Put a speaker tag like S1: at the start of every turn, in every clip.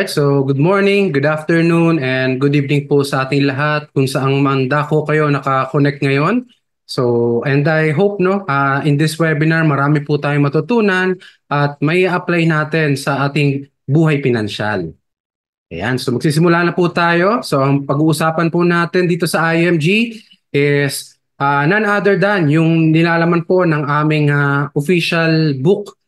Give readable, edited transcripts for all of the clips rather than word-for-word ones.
S1: Alright, so good morning, good afternoon, and good evening po sa ating lahat kung saang mandako kayo naka-connect ngayon. So, and I hope in this webinar marami po tayong matutunan at may apply natin sa ating buhay pinansyal. Ayan, so magsisimula na po tayo. So, ang pag-uusapan po natin dito sa IMG is none other than yung nilalaman po ng aming official book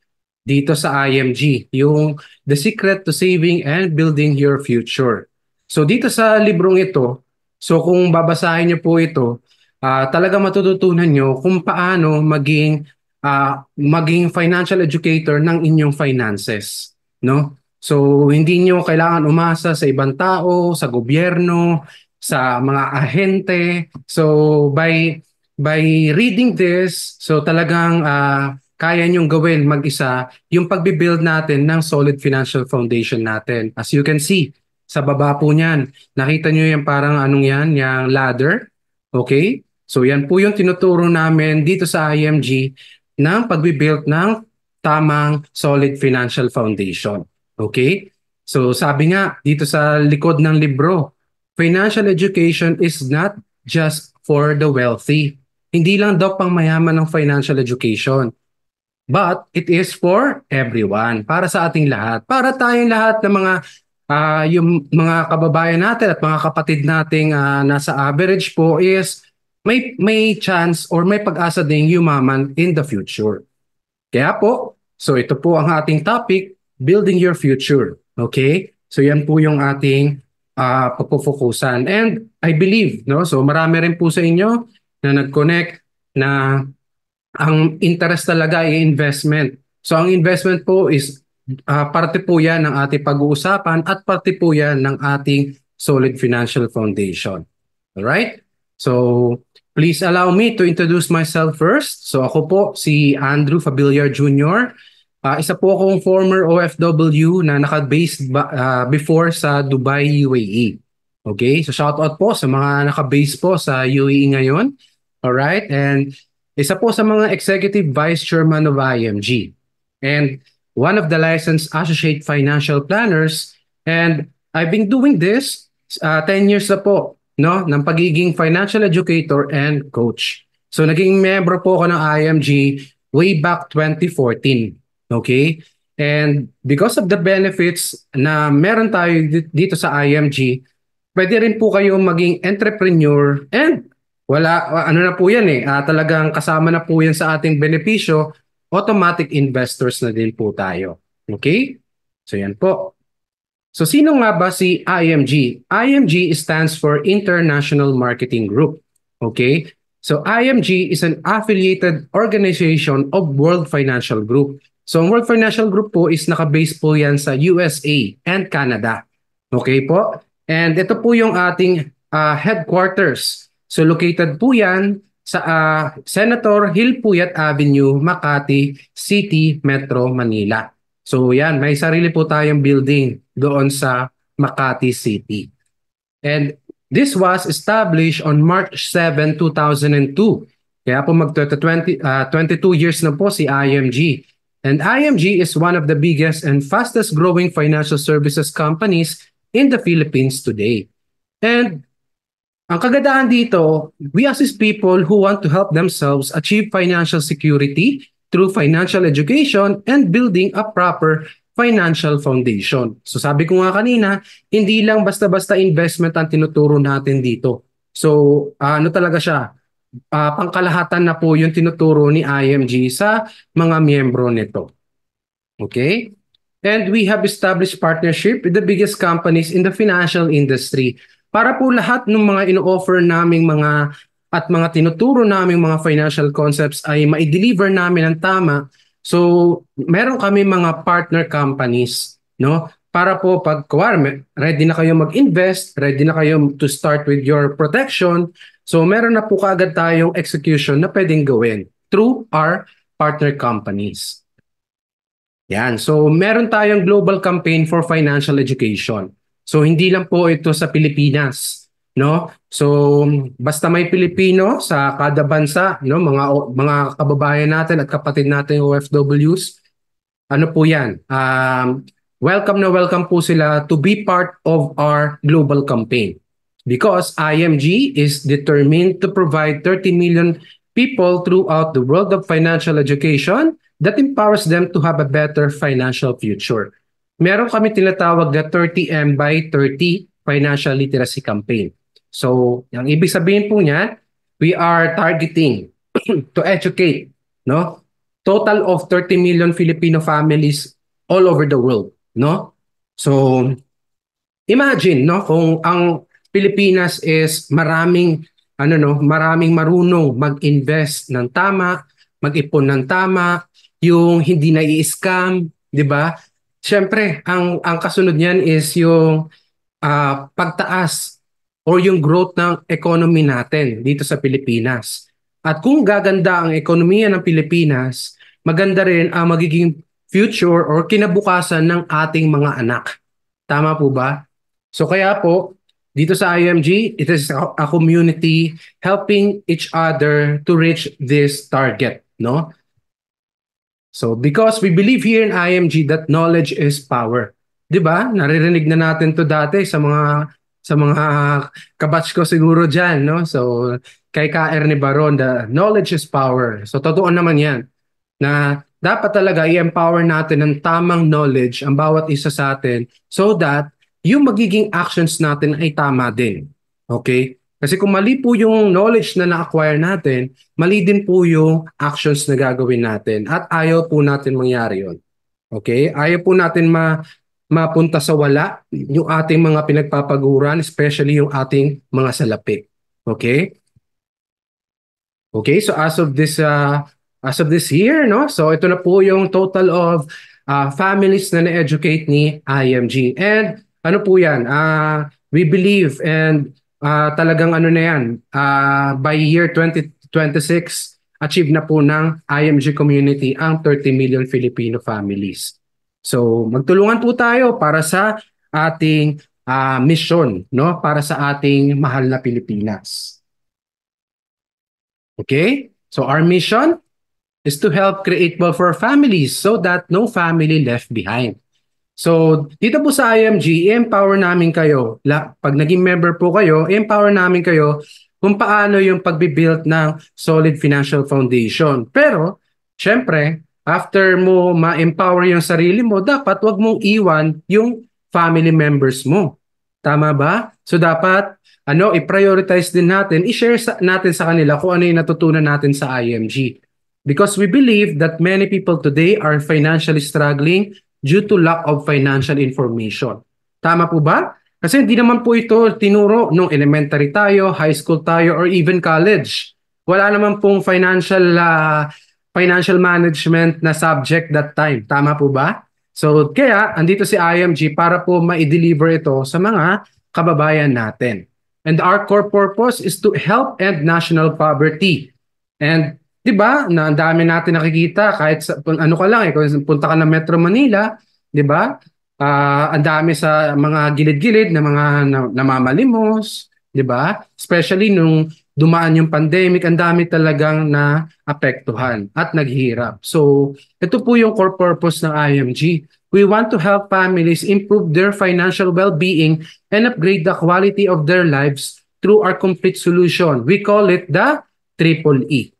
S1: dito sa IMG, yung The Secret to Saving and Building Your Future. So dito sa librong ito, so kung babasahin niyo po ito, talaga matututunan niyo kung paano maging financial educator ng inyong finances, no? So hindi niyo kailangan umasa sa ibang tao, sa gobyerno, sa mga ahente. So by reading this, so talagang kaya niyong gawin mag-isa yung pagbibuild natin ng solid financial foundation natin. As you can see, sa baba po niyan, nakita niyo yung parang anong yan, yung ladder. Okay? So yan po yung tinuturo namin dito sa IMG ng pagbibuild ng tamang solid financial foundation. Okay? So sabi nga dito sa likod ng libro, financial education is not just for the wealthy. Hindi lang daw pang mayaman ng financial education. But it is for everyone, para sa ating lahat. Para tayong lahat ng yung mga kababayan natin at mga kapatid nating nasa average po is may chance or may pag-asa ding yumaman in the future. Kaya po, so ito po ang ating topic, building your future. Okay? So yan po yung ating pagpufokusan. And I believe, so marami rin po sa inyo na nag-connect na ang interest talaga ay investment. So ang investment po is parte po yan ng ating pag-uusapan at parte po yan ng ating solid financial foundation. Alright? So please allow me to introduce myself first. So ako po si Andrew Fabillar Jr. Isa po akong former OFW na naka-based before sa Dubai, UAE. Okay? So shout out po sa mga naka-base po sa UAE ngayon. Alright? And isa po sa mga executive vice chairman of IMG and one of the licensed associate financial planners, and I've been doing this 10 years na po ng pagiging financial educator and coach. So naging membro po ako ng IMG way back 2014. Okay? And because of the benefits na meron tayo dito sa IMG, pwede rin po kayong maging entrepreneur and ano na po yan talagang kasama na po yan sa ating benepisyo, automatic investors na din po tayo. Okay? So yan po. So sino nga ba si IMG? IMG stands for International Marketing Group. Okay? So IMG is an affiliated organization of World Financial Group. So ang World Financial Group po is nakabase po yan sa USA and Canada. Okay po? And ito po yung ating headquarters. So located po yan sa Senator Hilpuyat Avenue, Makati City, Metro Manila. So yan, may sarili po tayong building doon sa Makati City. And this was established on March 7, 2002. Kaya po 22 years na po si IMG. And IMG is one of the biggest and fastest growing financial services companies in the Philippines today. And ang kagandahan dito, we assist people who want to help themselves achieve financial security through financial education and building a proper financial foundation. So sabi ko nga kanina, hindi lang basta-basta investment ang tinuturo natin dito. So ano talaga siya? Pangkalahatan na po yung tinuturo ni IMG sa mga miyembro nito. Okay? And we have established partnership with the biggest companies in the financial industry para po lahat ng mga ino-offer naming mga tinuturo naming mga financial concepts ay ma-deliver namin ng tama. So, meron kami mga partner companies, para po pag ready na kayo mag-invest, ready na kayo to start with your protection. So, meron na po kaagad tayong execution na pwedeng gawin through our partner companies. Yan. So, meron tayong global campaign for financial education. So hindi lang po ito sa Pilipinas, So basta may Pilipino sa kada bansa, mga kababayan natin at kapatid natin OFWs, ano po 'yan? welcome na welcome po sila to be part of our global campaign. Because IMG is determined to provide 30 million people throughout the world of financial education that empowers them to have a better financial future. Meron kami tinatawag na 30M by 30 Financial Literacy Campaign. So, ang ibig sabihin po niya, we are targeting to educate, no? Total of 30 million Filipino families all over the world, no? So, imagine, no, kung ang Pilipinas is maraming marunong mag-invest ng tama, mag-ipon ng tama, yung hindi na i-scam, 'di ba? Siyempre, ang kasunod niyan is yung pagtaas or yung growth ng economy natin dito sa Pilipinas. At kung gaganda ang ekonomiya ng Pilipinas, maganda rin ang magiging future or kinabukasan ng ating mga anak. Tama po ba? So kaya po, dito sa IMG, it is a community helping each other to reach this target, no? So because we believe here in IMG that knowledge is power. 'Di ba? Naririnig na natin 'to dati sa mga kabatch ko siguro diyan, no? So kay Ka Ernie Baron, the knowledge is power. So totoo naman 'yan na dapat talaga i-empower natin ng tamang knowledge ang bawat isa sa atin so that yung magiging actions natin ay tama din. Okay? Kasi kung mali po yung knowledge na na-acquire natin, mali din po yung actions na gagawin natin. At ayaw po natin mangyari yun. Okay? Ayaw po natin mapunta sa wala yung ating mga pinagpapaguran, especially yung ating mga salapi. Okay? Okay, so as of this year, no? So ito na po yung total of families na na-educate ni IMG. And ano po 'yan? We believe and talagang ano na 'yan, by year 2026 achieve na po ng IMG community ang 30 million Filipino families. So magtulungan po tayo para sa ating mission, no? Para sa ating mahal na Pilipinas. Okay? So our mission is to help create wealth for families so that no family left behind. So, dito po sa IMG, i-empower namin kayo. Pag naging member po kayo, i-empower namin kayo kung paano yung pagbibuild ng solid financial foundation. Pero, syempre, after mo ma-empower yung sarili mo, dapat wag mong iwan yung family members mo. Tama ba? So, dapat i-prioritize din natin, i-share natin sa kanila kung ano yung natutunan natin sa IMG. Because we believe that many people today are financially struggling due to lack of financial information. Tama po ba? Kasi hindi naman po ito tinuro nung elementary tayo, high school tayo, or even college. Wala naman pong financial management na subject that time. Tama po ba? So kaya andito si IMG para po ma-deliver ito sa mga kababayan natin. And our core purpose is to help end national poverty. And 'di ba? Na ang dami natin nakikita kahit sa ano ka lang kung punta ka ng Metro Manila, 'di ba? Ang dami sa mga gilid-gilid na mga namamalimos, 'di ba? Especially nung dumaan yung pandemic, ang dami talagang naapektuhan at naghihirap. So, ito po yung core purpose ng IMG. We want to help families improve their financial well-being and upgrade the quality of their lives through our complete solution. We call it the Triple E.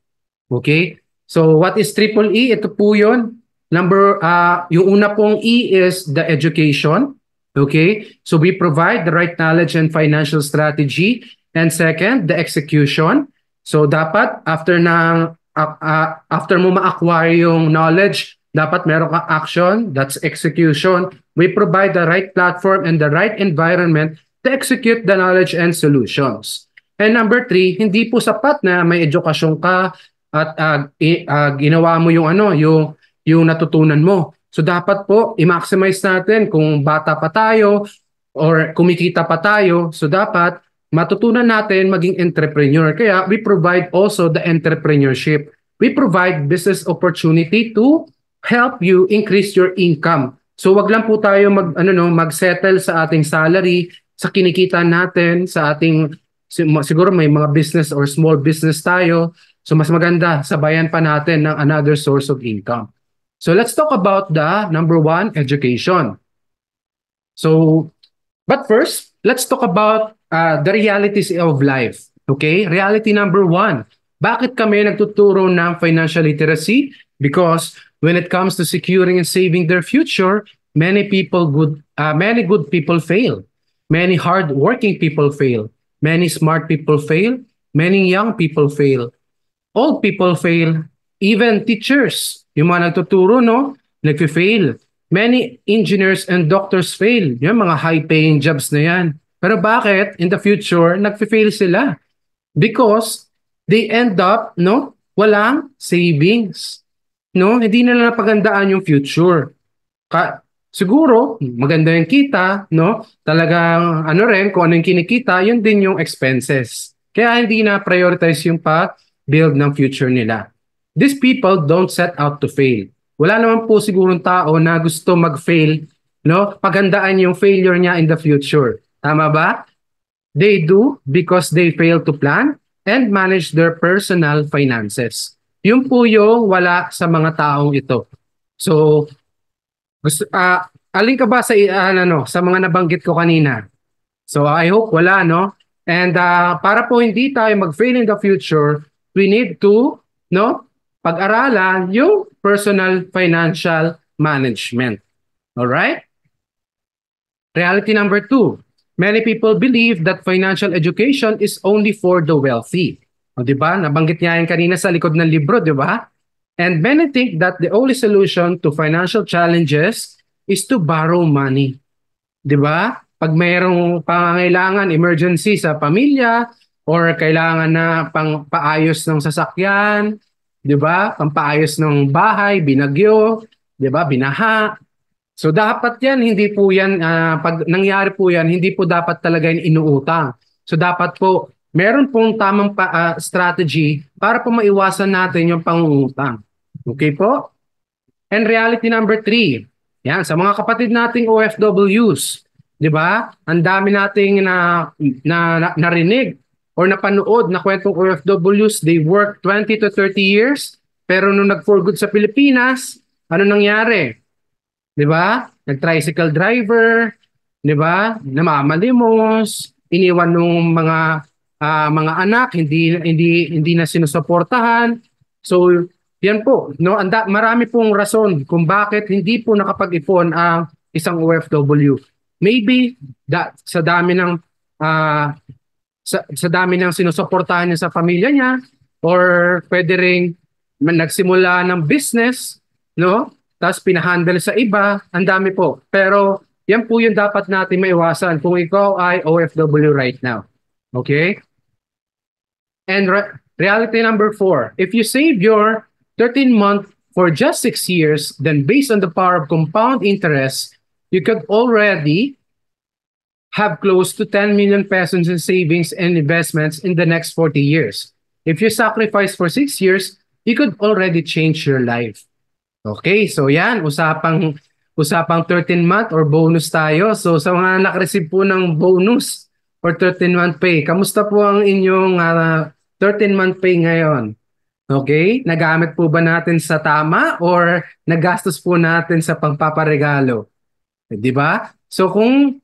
S1: Okay? So what is triple E? Ito po yun. Yung una pong E is the education. Okay? So we provide the right knowledge and financial strategy. And second, the execution. So dapat after mo ma-acquire yung knowledge, dapat meron kang action, that's execution. We provide the right platform and the right environment to execute the knowledge and solutions. And number 3, hindi po sapat na may edukasyon ka at ginawa mo yung natutunan mo. So dapat po i-maximize natin kung bata pa tayo or kumikita pa tayo. So dapat matutunan natin maging entrepreneur. Kaya we provide also the entrepreneurship. We provide business opportunity to help you increase your income. So wag lang po tayo mag-settle sa ating salary, sa kinikita natin, sa ating siguro may mga business or small business tayo. So mas maganda, sabayan pa natin ng another source of income. So let's talk about the number 1, education. So, but first, let's talk about the realities of life. Okay? Reality number one. Bakit kami nagtuturo ng financial literacy? Because when it comes to securing and saving their future, many good people fail. Many hard-working people fail. Many smart people fail. Many young people fail. Old people fail. Even teachers, yung mga nagtuturo, no? Nagfi-fail. Many engineers and doctors fail. Yung mga high-paying jobs na yan. Pero bakit in the future, nagfi-fail sila? Because they end up, no? Walang savings. No? Hindi nila napagandaan yung future. Siguro, maganda yung kita, no? Talagang, ano rin, kung ano yung kinikita, yun din yung expenses. Kaya hindi na prioritize yung pa-build ng future nila. These people don't set out to fail. Wala naman po sigurong tao na gusto mag-fail, no? Pagandaan yung failure niya in the future. Tama ba? They do because they fail to plan and manage their personal finances. Yun po yung wala sa mga taong ito. So, alin ka ba sa sa mga nabanggit ko kanina? So I hope wala, no? And para po hindi tayo mag-fail in the future, we need to, no, pag-aralan yung personal financial management. All right? Reality number two. Many people believe that financial education is only for the wealthy. O, di ba? Nabanggit niya yan kanina sa likod ng libro, di ba? And many think that the only solution to financial challenges is to borrow money. 'Di ba? Pag mayroong pangangailangan, emergency sa pamilya or kailangan na paayos ng sasakyan, 'di ba? Pampaayos ng bahay, binagyo, 'di ba? Binaha. So dapat 'yan, hindi po 'yan pag nangyari po 'yan, hindi po dapat talaga inuutang. So dapat po meron pong tamang strategy para po maiwasan natin yung pangungutang. Okay po? And reality number three, yan, sa mga kapatid nating OFWs, di ba? Ang dami nating narinig or napanood na kwentong OFWs, they work 20 to 30 years, pero nung nag-for good sa Pilipinas, ano nangyari? Di ba? Nag-tricycle driver, di ba? Namamalimos, iniwan nung mga anak, hindi na sinusuportahan. So, yan po, no, marami pong rason kung bakit hindi po nakapag-ipon ang isang OFW. Maybe sa dami ng sa dami ng sinusuportahan niya sa pamilya niya, or pwede ring nagsimula ng business, no? Tapos pinahandle sa iba, ang dami po. Pero yan po yung dapat natin maiwasan kung ikaw ay OFW right now. Okay? And reality number four, if you save your 13-month for just 6 years, then based on the power of compound interest, you could already have close to 10 million pesos in savings and investments in the next 40 years. If you sacrifice for 6 years, you could already change your life. Okay, so yan, usapang 13-month or bonus tayo. So sa mga nakareceive po ng bonus or 13-month pay, kamusta po ang inyong 13-month pay ngayon? Okay? Nagamit po ba natin sa tama or nagastos po natin sa pangpaparegalo? Di ba? So kung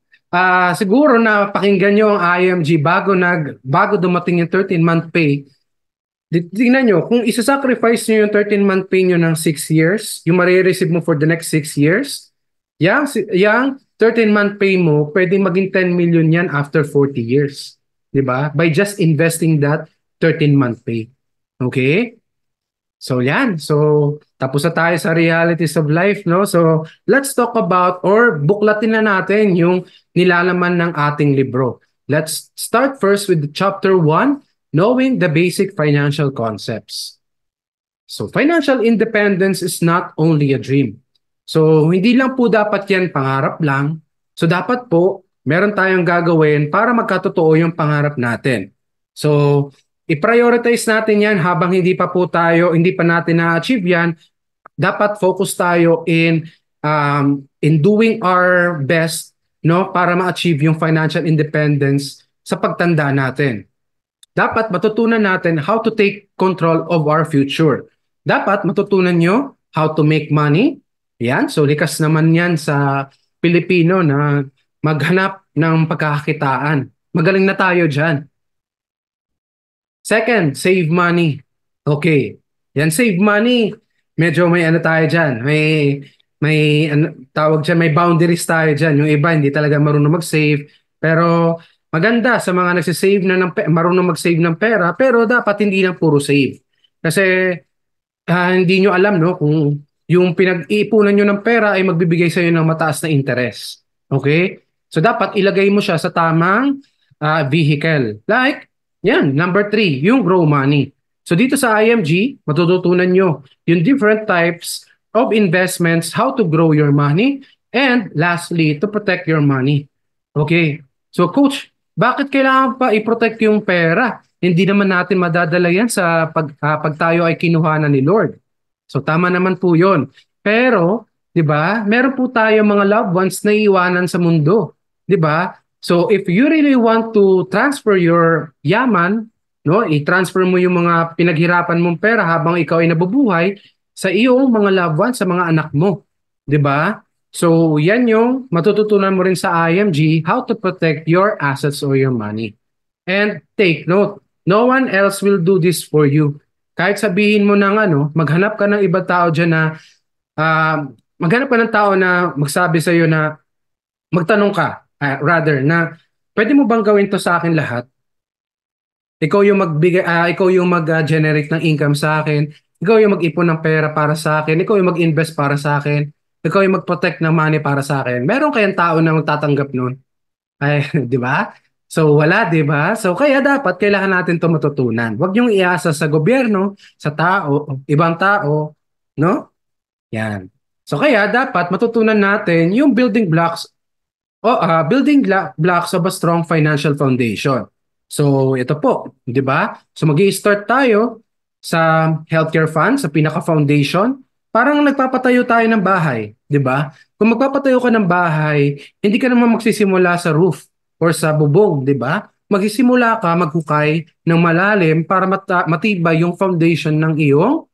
S1: siguro na pakinggan nyo ang IMG bago dumating yung 13-month pay, tingnan nyo, kung isa-sacrifice nyo yung 13-month pay nyo ng 6 years, yung marireceive mo for the next 6 years, yung 13-month pay mo, pwedeng maging 10 million yan after 40 years. Di ba? By just investing that 13-month pay. Okay? So yan. So tapos na tayo sa realities of life, no? So let's talk about or buklatin na natin yung nilalaman ng ating libro. Let's start first with chapter 1, knowing the basic financial concepts. So financial independence is not only a dream. So hindi lang po dapat yan pangarap lang. So dapat po meron tayong gagawin para magkatotoo yung pangarap natin. So i-prioritize natin yan habang hindi pa natin na-achieve yan. Dapat focus tayo in doing our best, no, para ma-achieve yung financial independence sa pagtanda natin. Dapat matutunan natin how to take control of our future. Dapat matutunan nyo how to make money. Yan, so likas naman yan sa Pilipino na maghanap ng pagkakakitaan. Magaling na tayo dyan. Second, save money. Okay. Yan, save money. Medyo may ano tayo dyan. May ano, tawag dyan, may boundaries tayo dyan. Yung iba, hindi talaga marunong mag-save. Pero maganda sa mga nagsisave na marunong mag-save ng pera, pero dapat hindi lang puro save. Kasi hindi nyo alam, no, kung yung pinag-iipunan nyo ng pera ay magbibigay sa inyo ng mataas na interest. Okay? So dapat ilagay mo siya sa tamang vehicle. Like, yan, number three, yung grow money. So dito sa IMG, matututunan nyo yung different types of investments, how to grow your money, and lastly, to protect your money. Okay? So coach, bakit kailangan pa i-protect yung pera? Hindi naman natin madadala yan sa pag tayo ay kinuhanan ni Lord. So tama naman po 'yon. Pero, 'di ba? Meron po tayo mga loved ones na iiwanan sa mundo, 'di ba? So if you really want to transfer your yaman, no, i-transfer mo yung mga pinaghirapan mong pera habang ikaw ay nabubuhay sa iyong mga loved ones, sa mga anak mo, 'di ba? So yan yung matututunan mo rin sa IMG, how to protect your assets or your money. And take note, no one else will do this for you. Kahit sabihin mo ng ano, maghanap ka ng ibang tao dyan na, maghanap ka ng tao na magsabi sa iyo na, magtanong ka, rather, na, pwede mo bang gawin to sa akin lahat? Ikaw yung magbigay, ikaw yung mag-generate ng income sa akin, ikaw yung mag-ipon ng pera para sa akin, ikaw yung mag-invest para sa akin, ikaw yung mag-protect ng money para sa akin. Meron kayang tao na magtatanggap nun? Ay, 'di ba? So wala, 'di ba? So kaya dapat kailangan natin 'to matutunan. Huwag niyong iasa sa gobyerno, sa tao, ibang tao, no? Yan. So kaya dapat matutunan natin yung blocks of a strong financial foundation. So ito po, 'di ba? So magi-start tayo sa healthcare fund, sa pinaka-foundation. Parang nagpapatayo tayo ng bahay, 'di ba? Kung magpapatayo ka ng bahay, hindi ka naman magsisimula sa roof or sa bubong, 'di ba? Magsisimula ka maghukay ng malalim para matibay yung foundation ng iyong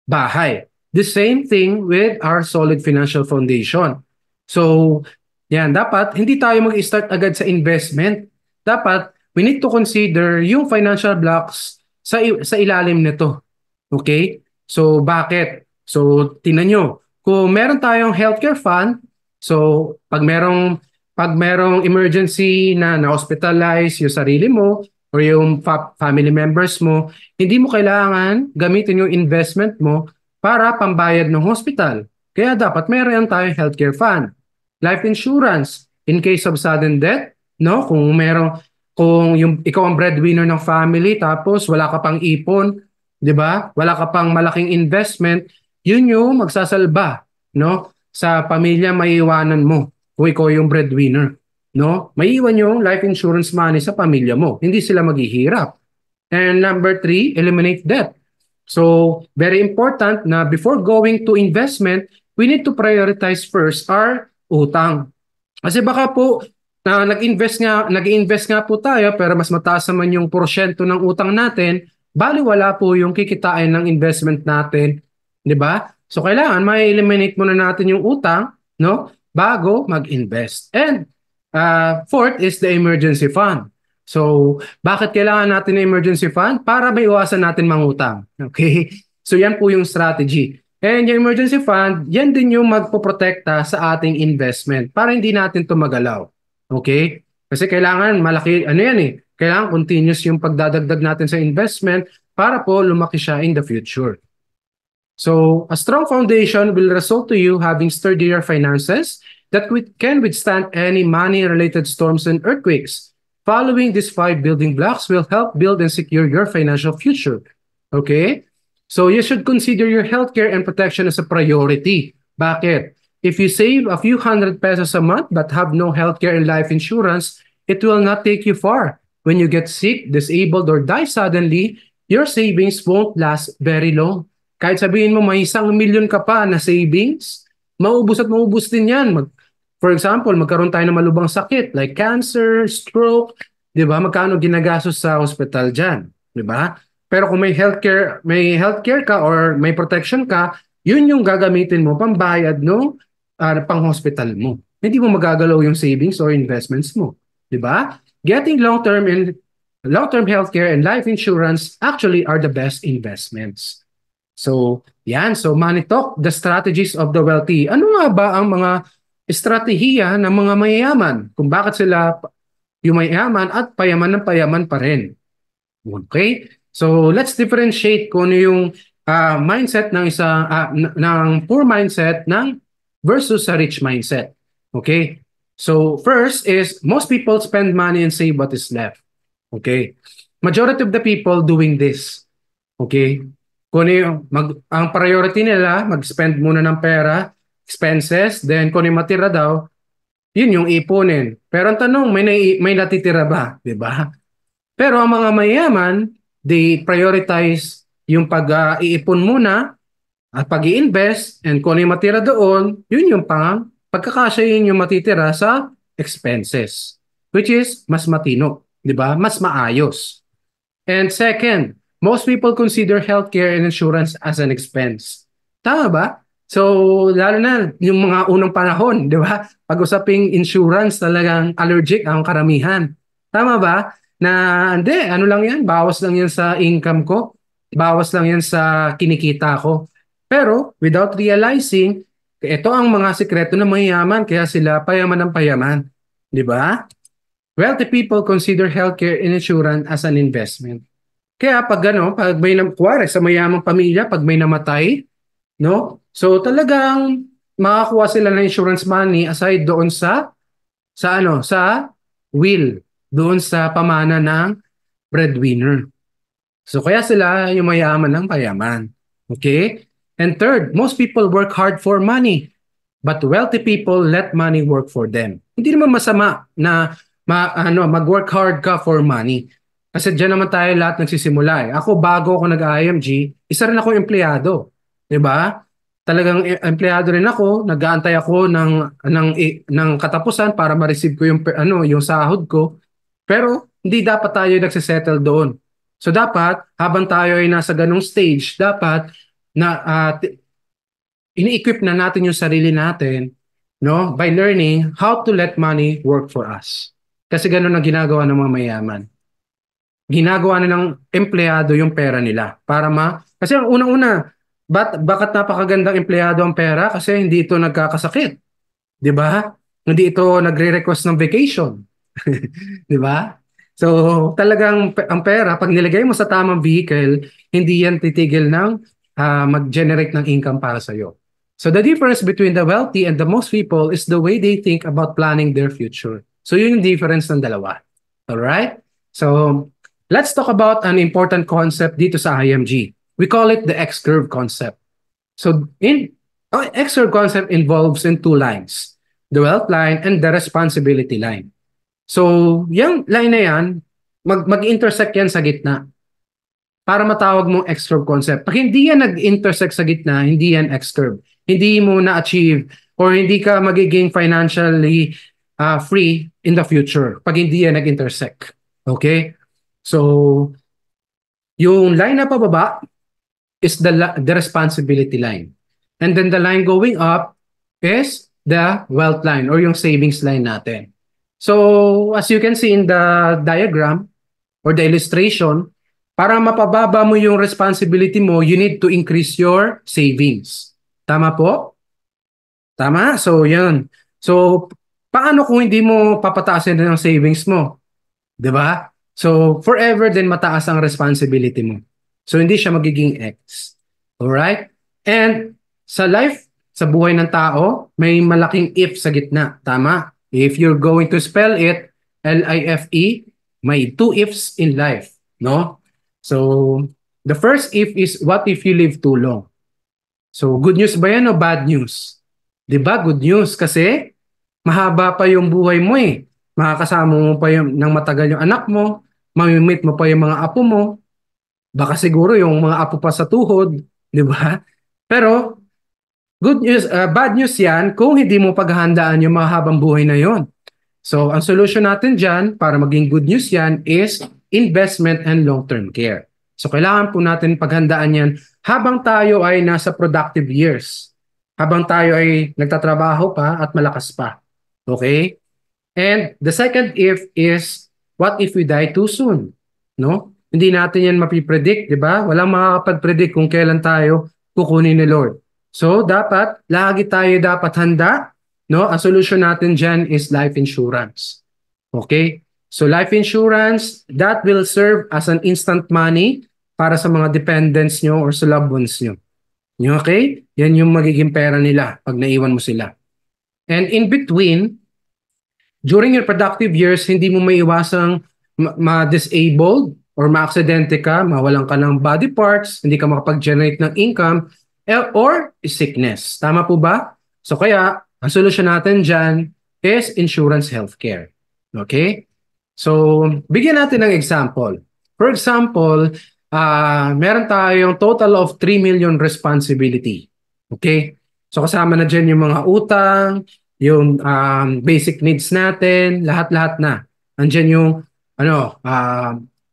S1: bahay. The same thing with our solid financial foundation. So, yan, dapat hindi tayo mag-start agad sa investment. Dapat we need to consider yung financial blocks sa ilalim nito. Okay? So, bakit? So, tingnan nyo. Kung meron tayong healthcare fund, so pag merong emergency na hospitalize yung sarili mo or yung family members mo, hindi mo kailangan gamitin yung investment mo para pambayad ng hospital. Kaya dapat meron tayong healthcare fund. Life insurance in case of sudden death, no? Kung ikaw ang breadwinner ng family tapos wala ka pang ipon, 'di ba? Wala ka pang malaking investment, yun yung magsasalba, no? Sa pamilya maiiwanan mo kung ikaw yung breadwinner, no? Maiiwan yung life insurance money sa pamilya mo. Hindi sila maghihirap. And number three, eliminate debt. So, very important na before going to investment, we need to prioritize first our utang. Kasi baka po na nag-invest nga po tayo pero mas mataas naman yung porsyento ng utang natin, baliwala po yung kikitain ng investment natin, 'di ba? So kailangan ma-eliminate muna natin yung utang, no? Bago mag-invest. And fourth is the emergency fund. So, bakit kailangan natin ng emergency fund? Para maiwasan natin mangutang. Okay? So, yan po yung strategy. And yung emergency fund, yan din yung magpoprotekta sa ating investment para hindi natin ito magalaw. Okay? Kasi kailangan malaki, ano yan eh, kailangan continuous yung pagdadagdag natin sa investment para po lumaki siya in the future. So, a strong foundation will result to you having sturdier finances that can withstand any money-related storms and earthquakes. Following these 5 building blocks will help build and secure your financial future. Okay? So you should consider your healthcare and protection as a priority. Bakit? If you save a few hundred pesos a month but have no healthcare and life insurance, it will not take you far. When you get sick, disabled, or die suddenly, your savings won't last very long. Kahit sabihin mo may 1,000,000 ka pa na savings, maubos at maubos din yan. For example, magkaroon tayo ng malubhang sakit like cancer, stroke, 'di ba? Magkano ginagastos sa hospital diyan, 'di ba? Pero kung may healthcare ka or may protection ka, yun yung gagamitin mo pambayad no pang hospital mo. hindi mo magagalaw yung savings or investments mo. Di ba? Getting long-term healthcare and life insurance actually are the best investments. So, yan. So, Money Talk, the strategies of the wealthy. Ano nga ba ang mga estratehiya ng mga mayayaman? Kung bakit sila yung mayayaman at payaman ng payaman pa rin. Okay? So, let's differentiate kung ano yung mindset ng ng poor mindset versus a rich mindset. Okay? So, first is most people spend money and save what is left. Okay? Majority of the people doing this. Okay? Kung ano ang priority nila, mag-spend muna ng pera, expenses, then kung ano yung matira daw, yun yung ipunin. Pero ang tanong, may natitira ba? Di ba? Pero ang mga mayayaman, they prioritize yung pag-iipon muna at pag-i-invest, and kung ano yung matira doon, yun yung pagkakasya yun yung matitira sa expenses, which is mas matino, di ba? Mas maayos. And second, most people consider healthcare and insurance as an expense. Tama ba? So, lalo na yung mga unang panahon, di ba? Pag-usaping insurance, talagang allergic ang karamihan. Tama ba? Na, hindi, ano lang yan, bawas lang yan sa income ko, bawas lang yan sa kinikita ko. Pero, without realizing, ito ang mga sikreto ng mayayaman, kaya sila payaman ng payaman. Di ba? Wealthy people consider healthcare and insurance as an investment. Kaya pag may kuwari sa mayamang pamilya, pag may namatay, no? So talagang makakuha sila ng insurance money aside doon sa will, doon sa pamana ng breadwinner. So kaya sila yung mayaman ng payaman. Okay? And third, most people work hard for money, but wealthy people let money work for them. Hindi naman masama na mag-work hard ka for money. Kasi diyan naman tayo lahat nagsisimula eh. Ako bago ako nag-IMG, isa rin ako empleyado, 'di ba? Talagang empleyado rin ako, nag-aantay ako ng katapusan para ma-receive ko yung sahod ko. Pero hindi dapat tayo nagse-settle doon. So dapat habang tayo ay nasa ganung stage, dapat na ini-equip na natin yung sarili natin, no, by learning how to let money work for us. Kasi ganun ang ginagawa ng mga mayaman. Ginagawa na ng empleyado yung pera nila kasi ang unang-una, bakit napakagandang empleyado ang pera? Kasi hindi ito nagkakasakit, 'di ba? Hindi ito nagre-request ng vacation. 'Di ba? So, talagang ang pera pag nilagay mo sa tamang vehicle, hindi yan titigil ng mag-generate ng income para sa iyo. So, the difference between the wealthy and the most people is the way they think about planning their future. So, yun yung difference ng dalawa. All right? So, let's talk about an important concept dito sa IMG. We call it the X-curve concept. So, X-curve concept involves in two lines, the wealth line and the responsibility line. So, yung line na yan, mag-intersect yan sa gitna para matawag mong X-curve concept. Pag hindi yan nag-intersect sa gitna, hindi yan X-curve. Hindi mo na-achieve or hindi ka magiging financially free in the future pag hindi yan nag-intersect. Okay? So, yung line na pababa is the responsibility line. And then the line going up is the wealth line or yung savings line natin. So, as you can see in the diagram or the illustration, para mapababa mo yung responsibility mo, you need to increase your savings. Tama po? Tama? So, yun. So, paano kung hindi mo papataasin ng savings mo? 'Di ba? So, forever din mataas ang responsibility mo. So, hindi siya magiging X. Alright? And sa buhay ng tao, may malaking if sa gitna. Tama? If you're going to spell it, L-I-F-E, may two ifs in life. No? So, the first if is, what if you live too long? So, good news ba yan o bad news? 'Di ba? Good news kasi mahaba pa yung buhay mo eh. Makakasama mo pa ng matagal yung anak mo, mamimit mo pa yung mga apo mo, baka siguro yung mga apo pa sa tuhod, di ba? Pero, bad news yan kung hindi mo paghahandaan yung mahabang buhay na yon. So, ang solution natin dyan, para maging good news yan, is investment and long-term care. So, kailangan po natin paghandaan yan habang tayo ay nasa productive years. Habang tayo ay nagtatrabaho pa at malakas pa. Okay? And the second if is, what if we die too soon? No? Hindi natin yan mapipredict, di ba? Walang makakapag-predict kung kailan tayo kukunin ni Lord. So, dapat, lagi tayo dapat handa. No? Ang solution natin dyan is life insurance. Okay? So, life insurance, that will serve as an instant money para sa mga dependents nyo or sa loved ones nyo. Okay? Yan yung magiging pera nila pag naiwan mo sila. And in between, during your productive years, hindi mo maiwasang ma-disabled or ma-aksidente ka, mawalan ka ng body parts, hindi ka makapag-generate ng income, or sickness. Tama po ba? So kaya, ang solusyon natin dyan is insurance healthcare. Okay? So, bigyan natin ng example. For example, meron tayong total of 3 million responsibility. Okay? So kasama na dyan yung mga utang, yung basic needs natin, lahat-lahat na. Andiyan yung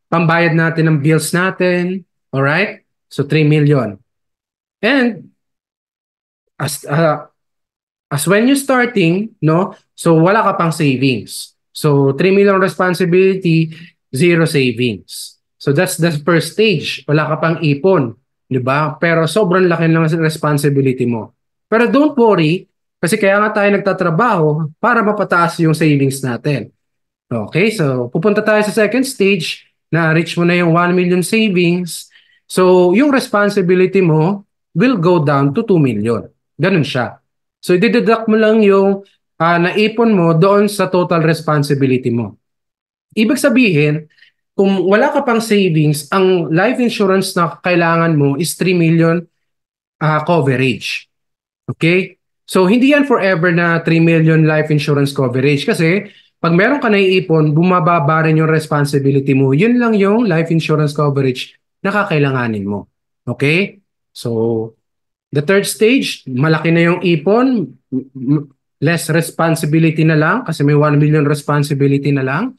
S1: pambayad natin ng bills natin, all right? So 3 million. And as when you're starting, no? So wala ka pang savings. So 3 million responsibility, zero savings. So that's the first stage. Wala ka pang ipon, 'di ba? Pero sobrang laki ng responsibility mo. Pero don't worry, kasi kaya nga tayo nagtatrabaho para mapataas yung savings natin. Okay, so pupunta tayo sa second stage na reach mo na yung 1 million savings. So yung responsibility mo will go down to 2 million. Ganun siya. So i-deduct mo lang yung naipon mo doon sa total responsibility mo. Ibig sabihin, kung wala ka pang savings, ang life insurance na kailangan mo is 3 million coverage. Okay? So, hindi yan forever na 3 million life insurance coverage kasi pag meron ka naiipon, bumababa rin yung responsibility mo. Yun lang yung life insurance coverage na kakailanganin mo. Okay? So, the third stage, malaki na yung ipon, less responsibility na lang kasi may 1 million responsibility na lang.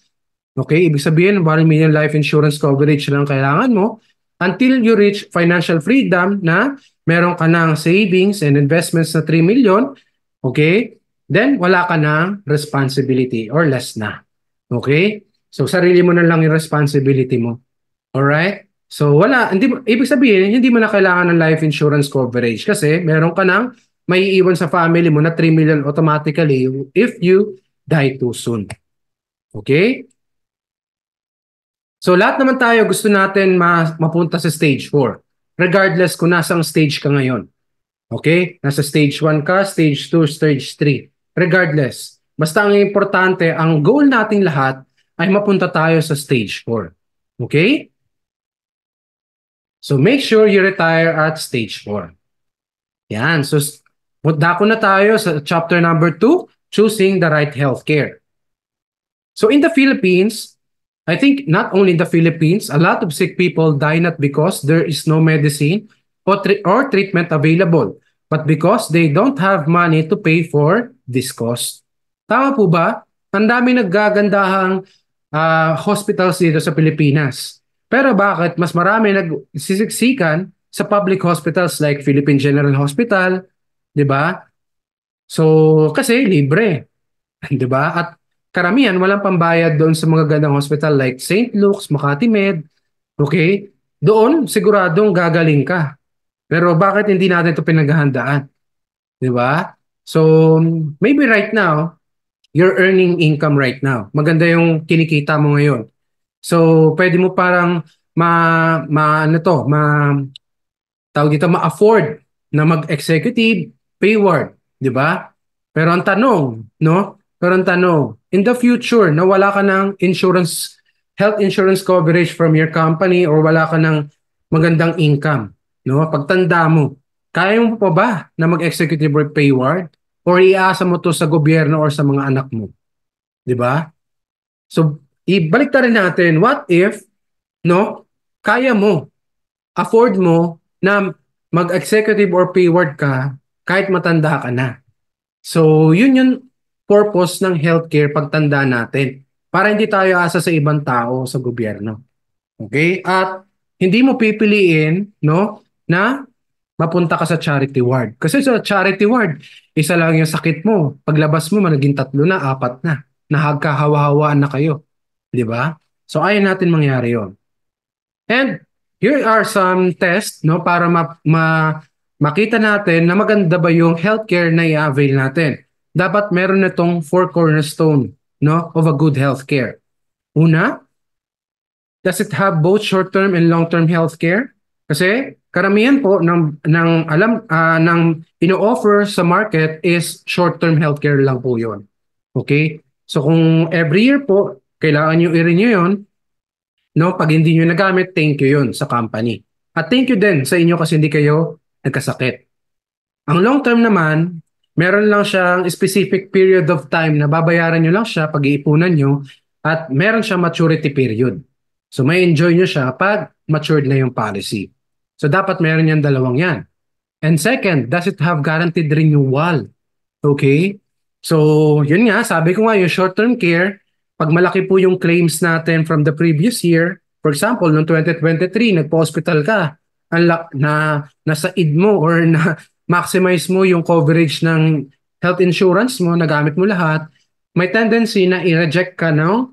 S1: Okay? Ibig sabihin, 1 million life insurance coverage lang kailangan mo until you reach financial freedom na meron ka ng savings and investments na 3 million, okay? Then, wala ka ng responsibility or less na. Okay? So, sarili mo na lang yung responsibility mo. Alright? So, ibig sabihin, hindi mo na kailangan ng life insurance coverage kasi meron ka ng maiiwan sa family mo na 3 million automatically if you die too soon. Okay? So, lahat naman tayo gusto natin mapunta sa stage 4. Regardless kung nasang stage ka ngayon. Okay? Nasa stage 1 ka, stage 2, stage 3. Regardless. Basta ang importante, ang goal nating lahat ay mapunta tayo sa stage 4. Okay? So make sure you retire at stage 4. Yan. So dako na tayo sa chapter number 2, choosing the right healthcare. So in the Philippines, I think not only in the Philippines, a lot of sick people die not because there is no medicine or treatment available, but because they don't have money to pay for this cost. Tama po ba? Ang dami naggagandahang hospitals dito sa Pilipinas. Pero bakit mas marami nagsisiksikan sa public hospitals like Philippine General Hospital, 'di ba? So kasi libre, 'di ba? At karamihan walang pambayad doon sa mga gandang hospital like St. Luke's, Makati Med. Okay? Doon siguradong gagaling ka. Pero bakit hindi natin 'to pinaghahandaan? 'Di ba? So maybe right now you're earning income right now. Maganda yung kinikita mo ngayon. So pwede mo parang tawag dito, ma-afford na mag-executive pay ward, 'di ba? Pero ang tanong, no? Pero ang tanong, in the future, na wala ka ng health insurance coverage from your company or wala ka ng magandang income, no? Pagtanda mo, kaya mo pa ba na mag-executive pay ward or iasa mo to sa gobyerno or sa mga anak mo? 'Di ba? So, ibalik ta rin natin, what if, no? Kaya mo, afford mo na mag-executive or pay ward ka kahit matanda ka na. So, yun yung purpose ng healthcare pagtanda natin. Para hindi tayo asa sa ibang tao sa gobyerno. Okay? At hindi mo pipiliin, no, na mapunta ka sa charity ward. Kasi sa charity ward, isa lang yung sakit mo. Paglabas mo, naging 3 na, 4 na. Nagkahawa-hawaan na kayo. Di ba? So, ayaw natin mangyari yon. And here are some tests, no, para makita natin na maganda ba yung healthcare na i-avail natin. Dapat meron na itong 4 cornerstone, no, of a good healthcare. Una, does it have both short-term and long-term healthcare? Kasi karamihan po ng ino-offer sa market is short-term healthcare lang po 'yon. Okay? So kung every year po kailangan niyo i-renew 'yon, no, pag hindi niyo nagamit, thank you 'yon sa company. At thank you din sa inyo kasi hindi kayo nagkasakit. Ang long-term naman, meron lang siyang specific period of time na babayaran niyo lang siya, pag-iipunan niyo, at meron siyang maturity period. So may enjoy nyo siya pag matured na yung policy. So dapat meron yan, dalawang yan. And second, does it have guaranteed renewal? Okay? So yun nga, sabi ko nga yung short-term care, pag malaki po yung claims natin from the previous year, for example, noong 2023, nagpa-hospital ka, nasa id mo or na maximize mo yung coverage ng health insurance mo, nagamit mo lahat, may tendency na i-reject ka ng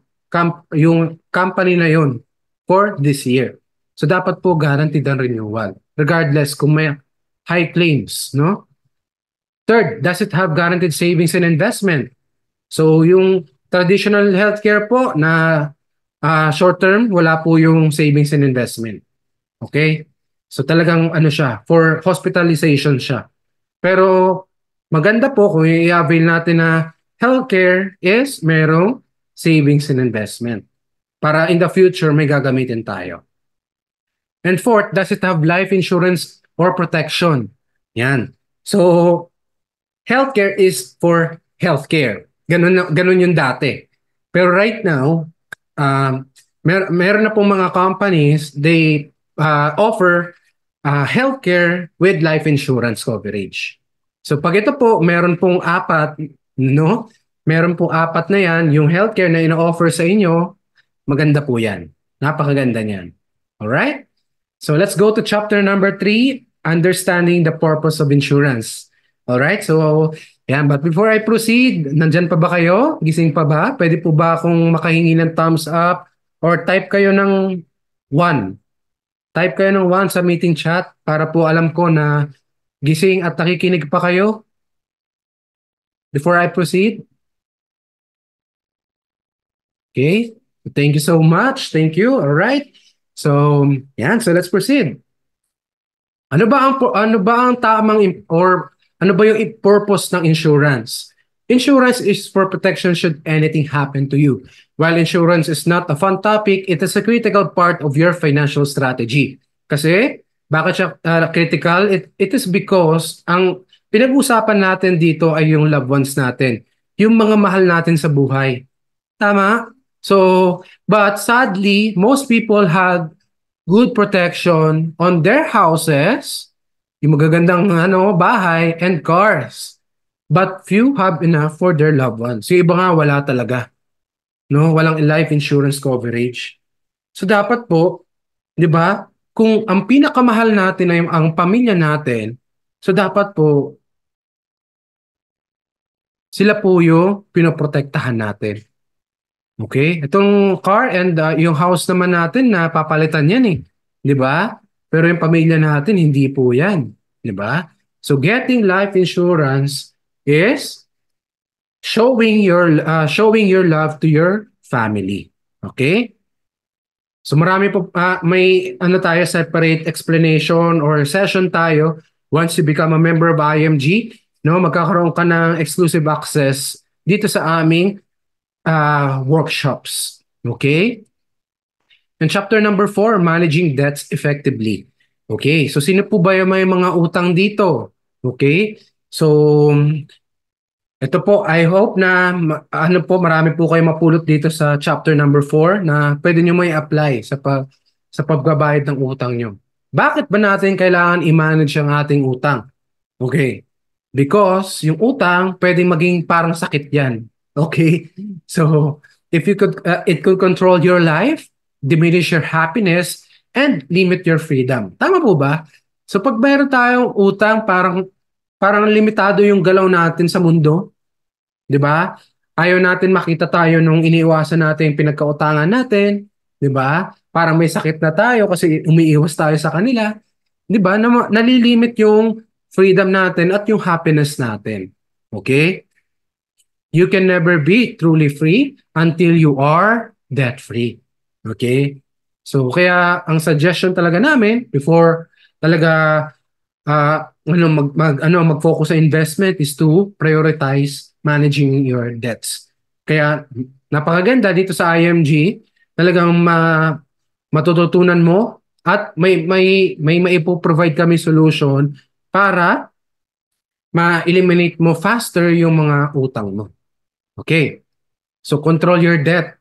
S1: yung company na yun for this year. So dapat po guaranteed ang renewal regardless kung may high claims, no? Third, does it have guaranteed savings and investment? So yung traditional healthcare po na short term, wala po yung savings and investment. Okay? So talagang ano siya, for hospitalization siya. Pero maganda po kung i-avail natin na healthcare is merong savings and investment para in the future may gagamitin tayo. And fourth, does it have life insurance or protection? Yan. So, healthcare is for healthcare. Ganun yung dati. Pero right now, meron na pong mga companies, they offer healthcare with life insurance coverage. So, pag ito po, meron pong 4, no? Meron pong 4 na yan, yung healthcare na ino-offer sa inyo, maganda po yan. Napakaganda niyan. Alright? So let's go to chapter number 3, understanding the purpose of insurance. Alright? So, yan. But before I proceed, nandyan pa ba kayo? Gising pa ba? Pwede po ba akong makahingi ng thumbs up? Or type kayo ng 1. Type kayo ng 1 sa meeting chat para po alam ko na gising at nakikinig pa kayo. Before I proceed. Okay? Thank you so much. Thank you. All right. So, yan. So let's proceed. Ano ba ang tamang or ano ba yung purpose ng insurance? Insurance is for protection should anything happen to you. While insurance is not a fun topic, it is a critical part of your financial strategy. Kasi, bakit siya critical? It is because ang pinag-usapan natin dito ay yung loved ones natin. Yung mga mahal natin sa buhay. Tama? So, but sadly, most people have good protection on their houses, yung magagandang bahay and cars. But few have enough for their loved ones. Yung iba nga wala talaga. No, walang life insurance coverage. So dapat po, 'di ba? Kung ang pinakamahal natin ay ang pamilya natin, so dapat po sila po yung pinoprotektahan natin. Okay? Itong car and yung house naman natin na papalitan yan eh. 'Di ba? Pero yung pamilya natin hindi po yan. 'Di ba? So getting life insurance is showing your love to your family. Okay? So marami po may tayo separate explanation or session tayo once you become a member of IMG, no, magkakaroon ka ng exclusive access dito sa aming workshops. Okay? And chapter number 4, managing debts effectively. Okay, so sino po ba yung may mga utang dito? Okay? So, ito po, I hope na marami po kayo mapulot dito sa chapter number 4 na pwede nyo may apply sa pagbabayad ng utang nyo. Bakit ba natin kailangan i-manage ang ating utang? Okay. Because yung utang, pwedeng maging parang sakit yan. Okay? So, if you could, it could control your life, diminish your happiness, and limit your freedom. Tama po ba? So pag mayroon tayong utang, parang limitado yung galaw natin sa mundo, 'di ba? Ayaw natin makita tayo nung iniiwasan natin yung pinagkautangan natin, 'di ba? Parang may sakit na tayo kasi umiiwas tayo sa kanila, 'di ba? Nalilimit yung freedom natin at yung happiness natin. Okay? You can never be truly free until you are debt free. Okay? So kaya ang suggestion talaga namin before talaga mag-focus sa investment is to prioritize managing your debts. Kaya napakaganda dito sa IMG, talagang matututunan mo at may maipo-provide kami solution para ma-eliminate mo faster yung mga utang mo. Okay. So control your debt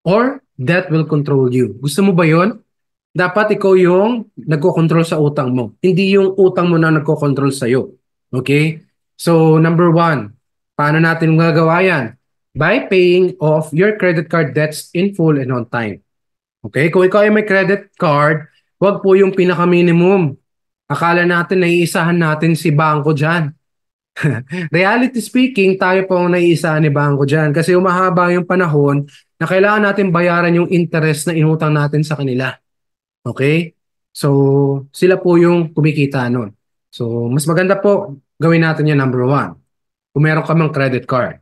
S1: or debt will control you. Gusto mo ba 'yon? Dapat ikaw yung nagko-control sa utang mo. Hindi yung utang mo na nagko-control sa'yo. Okay? So, number one, paano natin magagawa yan? By paying off your credit card debts in full and on time. Okay? Kung ikaw ay may credit card, wag po yung pinaka-minimum. Akala natin naiisahan natin si bangko dyan. Reality speaking, tayo po ang naiisahan ni bangko dyan kasi umahaba yung panahon na kailangan natin bayaran yung interest na inutang natin sa kanila. Okay? So, sila po yung kumikita nun. So, mas maganda po gawin natin yan number one. Kung meron ka mang credit card.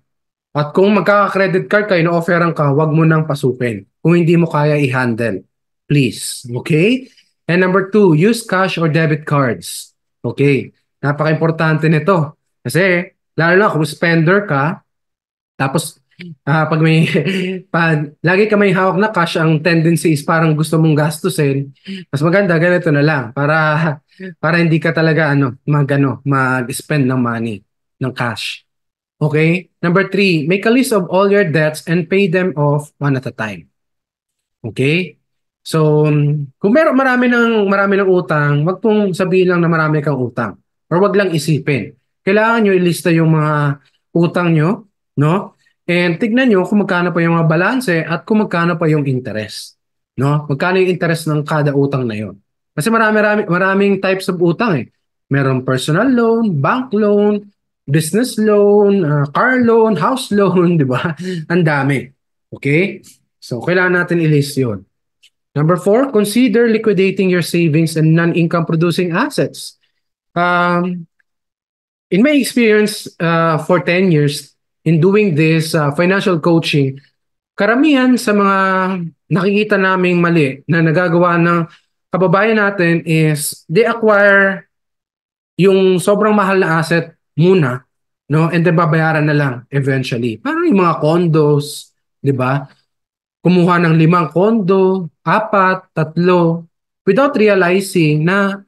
S1: At kung magkaka-credit card ka, ino-offeran ka, wag mo nang pasukin. Kung hindi mo kaya i-handle. Please. Okay? And number two, use cash or debit cards. Okay? Napaka-importante nito. Kasi, lalo na kung spender ka, tapos pag may lagi ka may hawak na cash, ang tendency is parang gusto mong gastusin. Mas maganda ganito na lang para hindi ka talaga mag-spend ng money, ng cash. Okay? Number three, make a list of all your debts and pay them off one at a time. Okay? So, kung marami ng utang, wag pong sabihin lang na marami kang utang or wag lang isipin. Kailangan nyo ilista yung mga utang nyo, no? And tignan nyo kung magkano pa yung mga balanse at kung magkano pa yung interest, no? Magkano yung interest ng kada utang na yon. Kasi maraming types of utang eh. Merong personal loan, bank loan, business loan, car loan, house loan, di ba? Ang dami. Okay? So, kailangan natin i-list yun. Number four, consider liquidating your savings and non-income producing assets. In my experience for 10 years in doing this financial coaching, karamihan sa mga nakikita naming mali na nagagawa ng kababayan natin is they acquire yung sobrang mahal na asset muna, no? And then babayaran na lang eventually. Parang yung mga condos, di ba? Kumuha ng 5 condo, 4, 3, without realizing na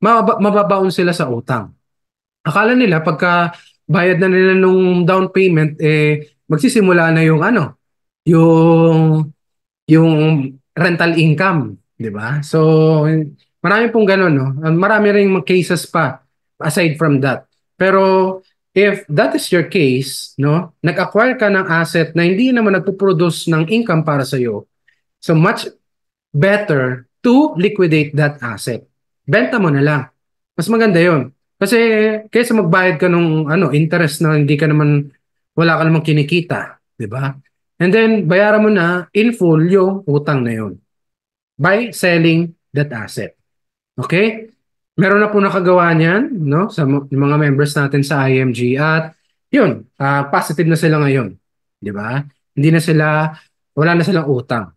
S1: mababaon sila sa utang. Akala nila pagka bayad na nila nung down payment, magsisimula na yung yung rental income, 'di ba? So marami pong ganun, no? Marami ring mga cases pa aside from that. Pero if that is your case, no, nag-acquire ka ng asset na hindi naman nagpo-produce ng income para sa iyo, so much better to liquidate that asset. Benta mo na lang. Mas maganda 'yon. Kasi kaysa magbayad ka ng interest na hindi ka naman wala ka namang kinikita, 'di ba? And then bayaran mo na in full yung utang na 'yon by selling that asset. Okay? Meron na po nakagawa niyan, no, sa yung mga members natin sa IMG at 'yun, positive na sila ngayon, 'di ba? Hindi na sila wala na silang utang.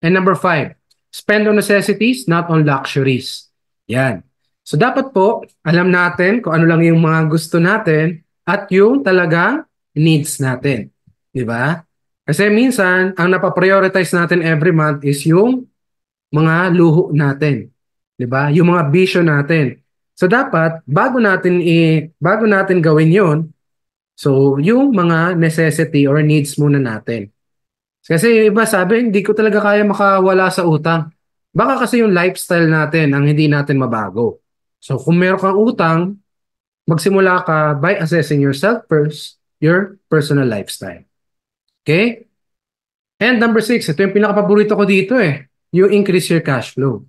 S1: And number five, spend on necessities, not on luxuries. Yan. So dapat po, alam natin kung ano lang yung mga gusto natin at yung talagang needs natin. Di ba? Kasi minsan, ang napaprioritize natin every month is yung mga luho natin. Di ba? Yung mga bisyo natin. So dapat, bago natin gawin yon, so yung mga necessity or needs muna natin. Kasi iba sabi, hindi ko talaga kaya makawala sa utang. Baka kasi yung lifestyle natin ang hindi natin mabago. So kung meron kang utang, magsimula ka by assessing yourself first, your personal lifestyle. Okay? And number six, ito yung pinaka-paborito ko dito eh. You increase your cash flow.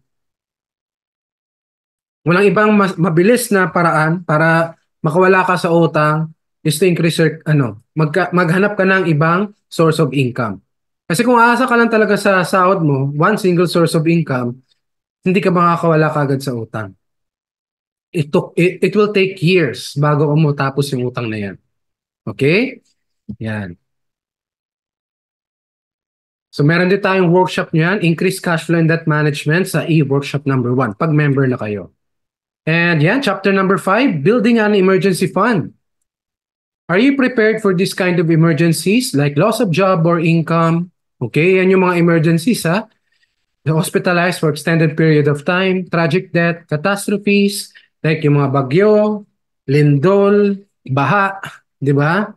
S1: Walang ibang mabilis na paraan para makawala ka sa utang is to increase your, maghanap ka ng ibang source of income. Kasi kung aasa ka lang talaga sa sahod mo, one single source of income, hindi ka makakawala kagad sa utang. It will take years bago mo tapos yung utang na yan. Okay? Yan. So meron din tayong workshop niyan, Increase Cash Flow and Debt Management sa e-workshop number 1, pag member na kayo. And yan, chapter number 5, Building an Emergency Fund. Are you prepared for this kind of emergencies like loss of job or income? Okay, yan yung mga emergencies ha. Hospitalized for extended period of time, tragic death, catastrophes, like yung mga bagyo, lindol, baha, di ba?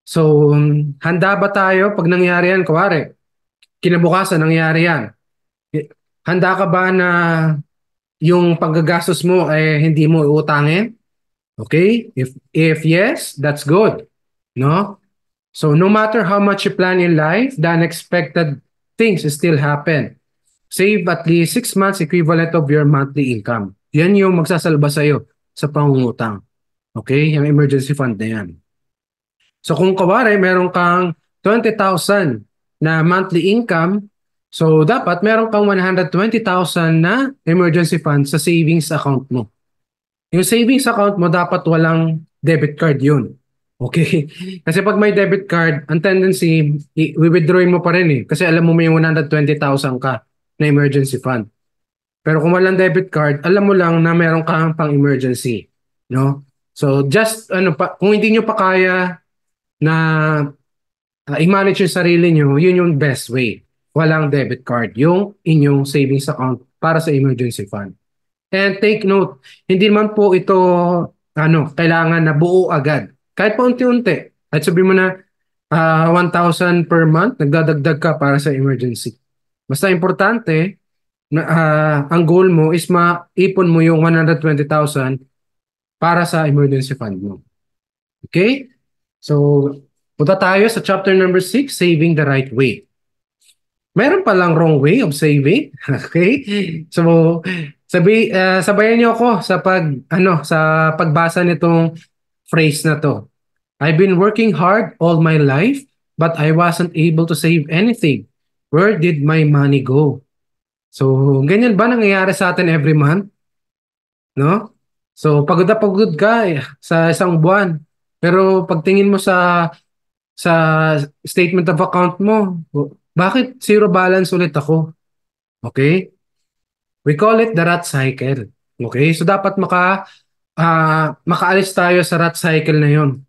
S1: So, handa ba tayo pag nangyari yan? Kuwari, kinabukasan nangyari yan. Handa ka ba na yung paggagastos mo ay hindi mo iutangin? Okay? If yes, that's good. No? So no matter how much you plan in life, the unexpected things still happen. Save at least 6 months equivalent of your monthly income. Yan yung magsasalba sa'yo sa pangungutang. Okay? Yung emergency fund na yan. So kung kawari, meron kang 20,000 na monthly income, so dapat meron kang 120,000 na emergency fund sa savings account mo. Yung savings account mo dapat walang debit card yun. Okay? Kasi pag may debit card, ang tendency, i-withdrawin mo pa rin eh. Kasi alam mo may 120,000 ka na emergency fund. Pero kung walang debit card, alam mo lang na meron kang pang emergency. No? So just, kung hindi nyo pa kaya na i-manage yung sarili nyo, yun yung best way. Walang debit card. Yung inyong savings account para sa emergency fund. And take note, hindi naman po ito kailangan na buo agad. Kahit pa unti-unti. At sabihin mo na 1,000 per month, nagdadagdag ka para sa emergency. Basta importante, na, ang goal mo is maipon mo yung 120,000 para sa emergency fund mo. Okay? So, punta tayo sa chapter number 6, Saving the Right Way. Meron palang wrong way of saving. Okay? So, sabayan niyo ako sa pagbasa nitong phrase na to. I've been working hard all my life, but I wasn't able to save anything. Where did my money go? So, ganyan ba nangyayari sa atin every month? No? So, pagod na pagod ka sa isang buwan. Pero pagtingin mo sa statement of account mo, bakit zero balance ulit ako? Okay? We call it the rat cycle. Okay? So dapat makaalis tayo sa rat cycle na yon.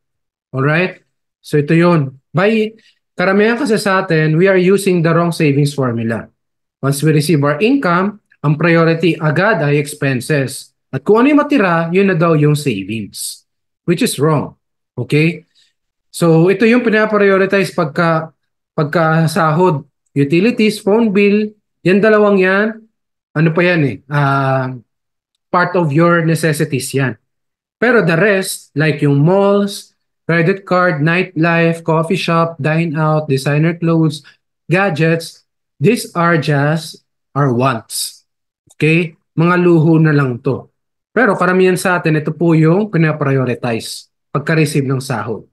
S1: Alright? So ito yon. Karamihan kasi sa atin, we are using the wrong savings formula. Once we receive our income, ang priority agad ay expenses. At kung ano yung matira, yun na daw yung savings. Which is wrong. Okay? So ito yung pinaprioritize pagka sahod, utilities, phone bill, yan dalawang yan, ano pa yan part of your necessities yan. Pero the rest, like yung malls, credit card, nightlife, coffee shop, dine out, designer clothes, gadgets, these are just our wants. Okay? Mga luho na lang to. Pero karamihan sa atin, ito po yung pinaprioritize pagka-receive ng sahod.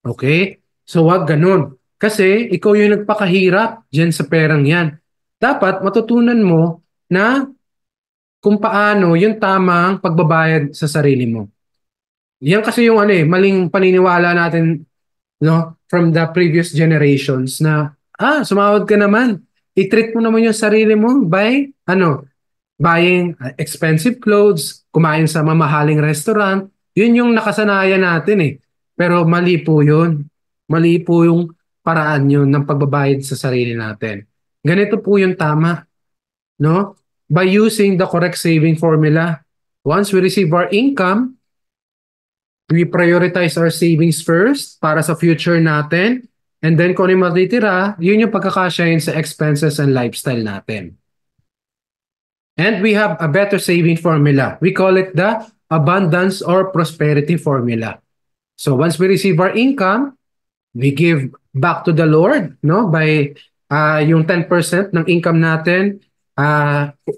S1: Okay? So wag ganun. Kasi ikaw yung nagpakahirap dyan sa perang yan. Dapat matutunan mo na kung paano yung tamang pagbabayad sa sarili mo. Yan kasi yung maling paniniwala natin from the previous generations na sumahod ka naman. I-treat mo naman yung sarili mo by buying expensive clothes, kumain sa mamahaling restaurant. Yun yung nakasanayan natin eh. Pero mali po yun. Mali po yung paraan yun ng pagbabayad sa sarili natin. Ganito po yung tama. No? By using the correct saving formula. Once we receive our income, we prioritize our savings first para sa future natin. And then kung ano yung matitira, yun yung pagkakasyahin sa expenses and lifestyle natin. And we have a better saving formula. We call it the abundance or prosperity formula. So once we receive our income, we give back to the Lord, by yung 10% ng income natin,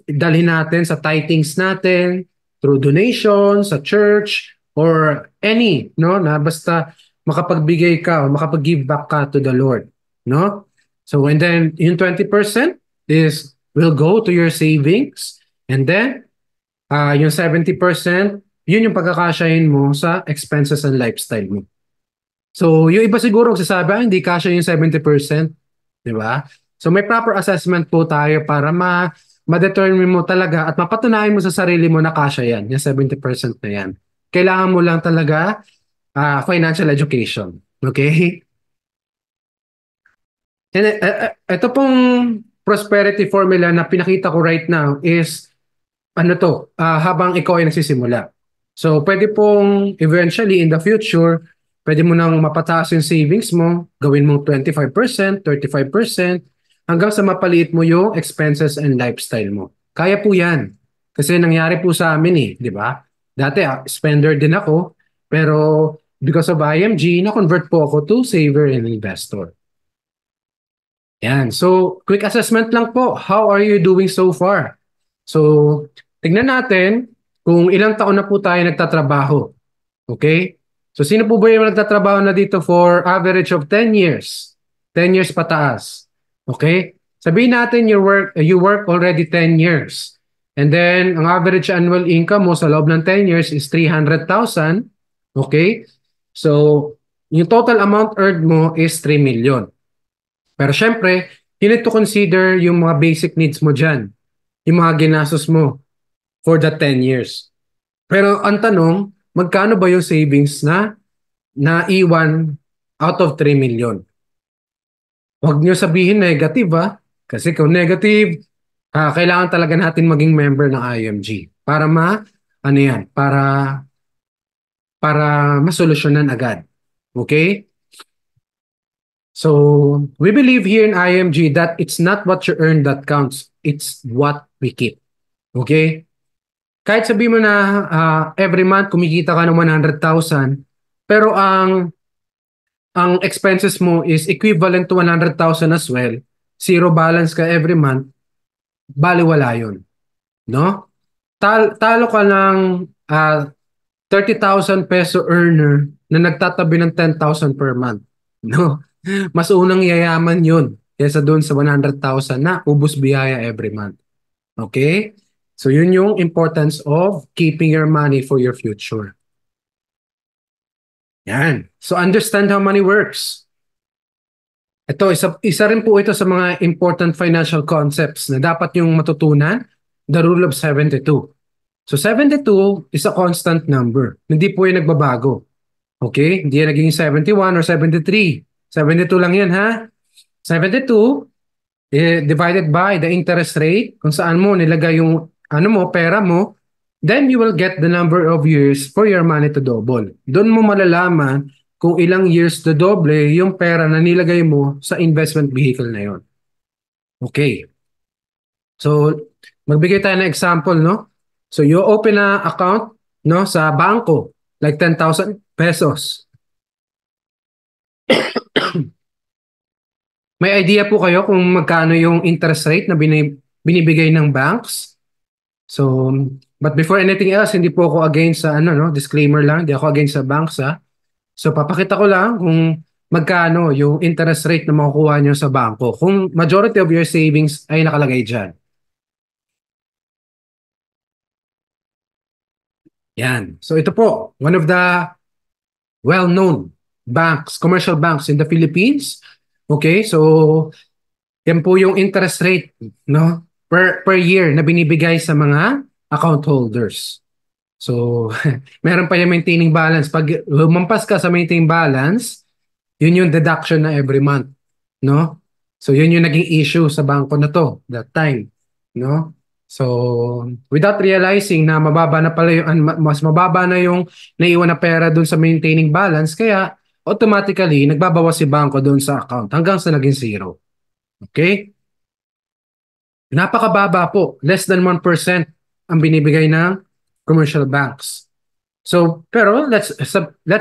S1: dalhin natin sa tithings natin, through donations sa church or any, no, na basta makapagbigay ka o makapag-give back ka to the Lord, no? So and then yung 20% is will go to your savings, and then yung 70%, yun yung pagkakasyahin mo sa expenses and lifestyle mo. So yung iba siguro magsasabi, hindi kasya yung 70%, di ba? So may proper assessment po tayo para ma-determine mo talaga at mapatunayan mo sa sarili mo na kasya yan, yung 70% na yan. Kailangan mo lang talaga financial education. Okay? And ito pong prosperity formula na pinakita ko right now is habang ikaw ay nagsisimula. So pwede pong eventually in the future, pwede mo nang mapataas yung savings mo, gawin mong 25%, 35%, hanggang sa mapaliit mo yung expenses and lifestyle mo. Kaya po yan. Kasi nangyari po sa amin di ba? Dati spender din ako, pero because of IMG, na-convert po ako to saver and investor. Yan. So, quick assessment lang po. How are you doing so far? So, tignan natin kung ilang taon na po tayo nagtatrabaho. Okay? So, sino po ba yung nagtatrabaho na dito for average of 10 years? 10 years pataas. Okay? Sabihin natin you work already 10 years. And then, ang average annual income mo sa loob ng 10 years is 300,000. Okay? So, yung total amount earned mo is 3 million. Pero syempre, you need to consider yung mga basic needs mo dyan. Yung mga ginastos mo for the 10 years. Pero ang tanong, magkano ba yung savings na naiwan out of 3 million? Huwag nyo sabihin negative Kasi kung negative, kailangan talaga natin maging member ng IMG para para masolusyonan agad. Okay? So, we believe here in IMG that it's not what you earn that counts. It's what we keep. Okay? Kahit sabihin mo na every month kumikita ka ng 100,000, pero ang expenses mo is equivalent to 100,000 as well, zero balance ka every month, baliwala yun. No? Talo ka ng 30,000 peso earner na nagtatabi ng 10,000 per month. No? Mas unang yayaman yun kaysa doon sa 100,000 na ubos biyaya every month. Okay? So yun yung importance of keeping your money for your future. Yan. So understand how money works. Ito, isa rin po ito sa mga important financial concepts na dapat yung matutunan, the rule of 72. So 72 is a constant number. Hindi po yung nagbabago. Okay? Hindi yan naging 71 or 73. 72 lang yan ha. 72 divided by the interest rate, kung saan mo nilagay yung pera mo, then you will get the number of years for your money to double. Doon mo malalaman kung ilang years to double yung pera na nilagay mo sa investment vehicle na yon. Okay. So, magbigay tayo ng example, no? So, you open a account, no, sa bangko, like 10,000 pesos. May idea po kayo kung magkano yung interest rate na binibigay ng banks? So, but before anything else, hindi po ako against sa disclaimer lang, hindi ako against sa banks So, papakita ko lang kung magkano yung interest rate na makukuha nyo sa bangko. Kung majority of your savings ay nakalagay dyan. Yan. So, ito po, one of the well-known banks, commercial banks in the Philippines. Okay, so yan po yung interest rate, no, per year na binibigay sa mga account holders. So, meron pa yung maintaining balance. Pag lumampas ka sa maintaining balance, yun yung deduction na every month, no? So, yun yung naging issue sa bangko na to that time, no? So, without realizing na mababa na pala mas mababa na yung naiwan na pera doon sa maintaining balance, kaya automatically nagbabawas si bangko doon sa account hanggang sa naging zero. Okay? Napakababa po. Less than 1% ang binibigay ng commercial banks. So, pero let's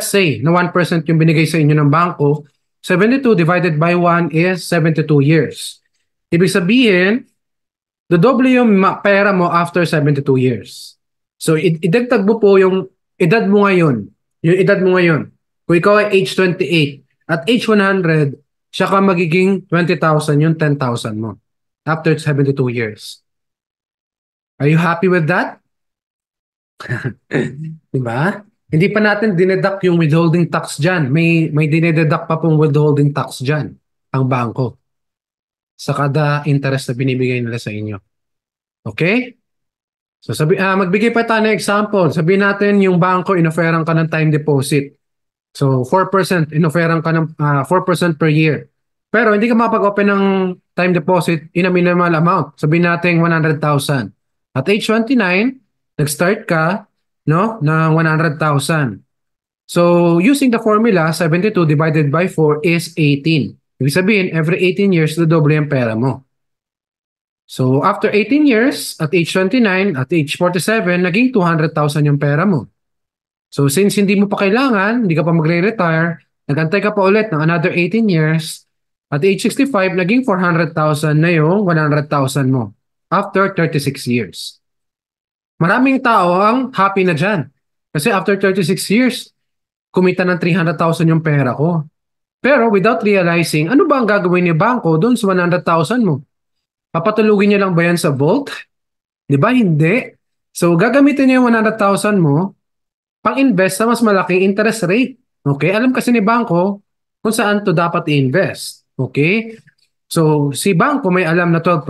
S1: say na 1% yung binigay sa inyo ng bangko, 72 divided by 1 is 72 years. Ibig sabihin, dodoble yung pera mo after 72 years. So, idagdag mo po yung edad mo ngayon. Yung edad mo ngayon. Kung ikaw ay age 28, at age 100, siya ka magiging 20,000 yung 10,000 mo. After 72 years. Are you happy with that? Diba? Hindi pa natin dineduct yung withholding tax dyan. May dinededuct pa pong withholding tax dyan, ang bangko, sa kada interest na binibigay nila sa inyo. Okay? So magbigay pa tayo ng example. Sabihin natin yung bangko, inoferan ka ng time deposit. So 4%, inoferan ka ng 4% per year. Pero hindi ka mapag-open ng time deposit in a minimal amount. Sabihin natin 100,000. At age 29, nag-start ka, no, ng 100,000. So using the formula, 72 divided by 4 is 18. Ibig sabihin, every 18 years, dodoble ang pera mo. So after 18 years, at age 29, at age 47, naging 200,000 yung pera mo. So since hindi mo pa kailangan, hindi ka pa magre-retire, nagantay ka pa ulit ng another 18 years, at age 65, naging 400,000 na yung 100,000 mo after 36 years. Maraming tao ang happy na dyan. Kasi after 36 years, kumita ng 300,000 yung pera ko. Pero without realizing, ano ba ang gagawin ni bangko doon sa 100,000 mo? Papatulugin niya lang ba yan sa vault? Di ba? Hindi. So gagamitin niya yung 100,000 mo pang-invest sa mas malaking interest rate. Okay? Alam kasi ni bangko kung saan to dapat i-invest. Okay? So si bangko may alam na 12%.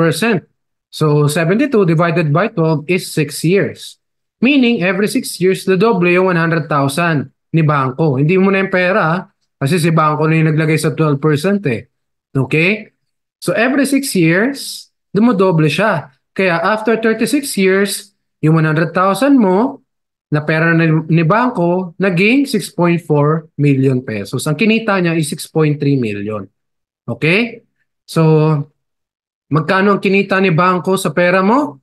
S1: So 72 divided by 12 is 6 years. Meaning every 6 years, dodoble yung 100,000 ni bangko. Hindi mo na yung pera kasi si bangko na yung naglagay sa 12% eh. Okay? So every 6 years, dumodoble siya. Kaya after 36 years, yung 100,000 mo na pera ni bangko, naging 6.4 million pesos. Ang kinita niya is 6.3 million. Okay? So, magkano ang kinita ni bangko sa pera mo?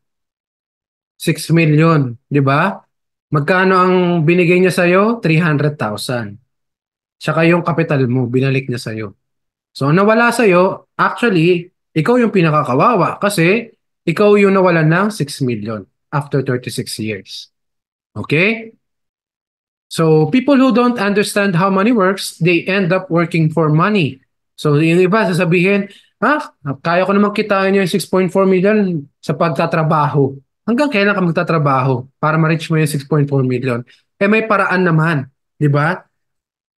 S1: 6 million, di ba? Magkano ang binigay niya sa'yo? 300,000. Tsaka yung kapital mo, binalik niya sa'yo. So, ang nawala sa'yo, actually, ikaw yung pinakakawawa kasi ikaw yung nawalan ng 6 million after 36 years. Okay? So, people who don't understand how money works, they end up working for money. So, yung iba sasabihin, kaya ko naman kitain yung 6.4 million sa pagtatrabaho. Hanggang kailan ka magtatrabaho para ma-reach mo yung 6.4 million? Eh may paraan naman, di ba?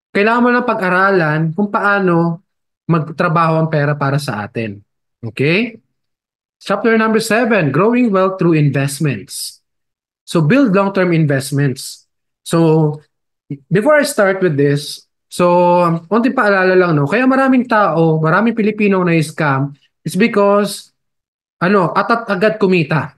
S1: Kailangan mo lang pag-aralan kung paano magtrabaho ang pera para sa atin. Okay? Chapter number 7, growing wealth through investments. So build long-term investments. So before I start with this, so konting paalala lang, no, kaya maraming tao, maraming Pilipino na scam is because atat agad kumita.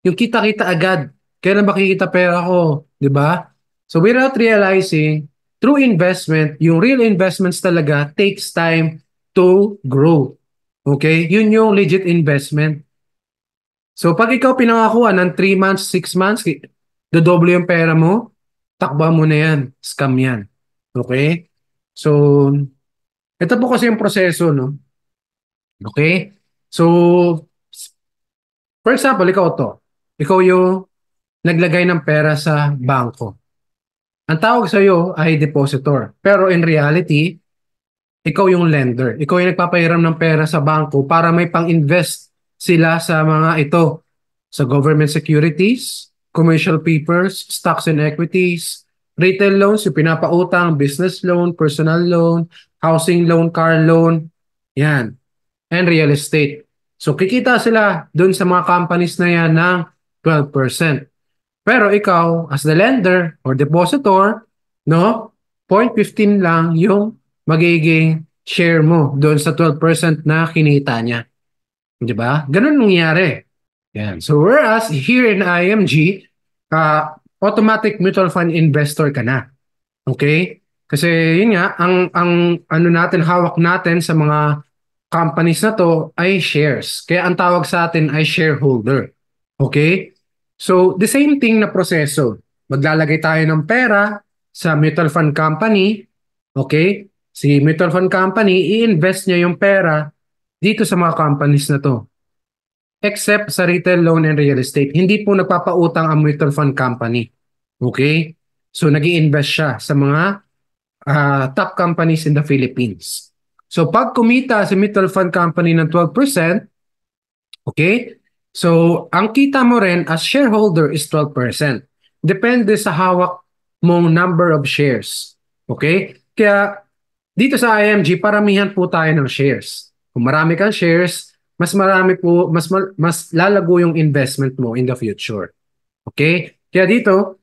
S1: Yung kita-kita agad. Kailan makikita pera ko, 'di ba? So without realizing, through investment, yung real investments talaga takes time to grow. Okay? Yun yung legit investment. So pag ikaw pinangakuha ng 3 months, 6 months, dodoble yung pera mo, takba mo na yan. Scam yan. Okay? So, ito po kasi yung proseso, no? Okay? So, for example, ikaw to. Ikaw yung naglagay ng pera sa bangko. Ang tawag sa iyo ay depositor. Pero in reality, ikaw yung lender. Ikaw yung nagpapahiram ng pera sa bangko para may pang-invest sila sa mga ito. Sa government securities, commercial papers, stocks and equities, retail loans, yung pinapautang, business loan, personal loan, housing loan, car loan, yan. And real estate. So kikita sila dun sa mga companies na yan ng 12%. Pero ikaw, as the lender or depositor, no, 0.15 lang yung magiging share mo doon sa 12% na kinita niya. Di ba? Ganun nangyari. Yan. So whereas here in IMG, automatic mutual fund investor ka na. Okay? Kasi yun nga, ang ano natin, hawak natin sa mga companies na to ay shares. Kaya ang tawag sa atin ay shareholder. Okay? So, the same thing na proseso. Maglalagay tayo ng pera sa mutual fund company. Okay? Si mutual fund company, i-invest niya yung pera dito sa mga companies na to. except sa retail loan and real estate. Hindi po nagpapautang ang mutual fund company. Okay? So nag-i-invest siya sa mga top companies in the Philippines. So pag kumita si mutual fund company ng 12%, okay? So ang kita mo rin as shareholder is 12%. Depende sa hawak mong number of shares. Okay? Kaya dito sa IMG, paramihan po tayo ng shares. Kung marami kang shares, mas marami po, mas lalago yung investment mo in the future. Okay? Kaya dito,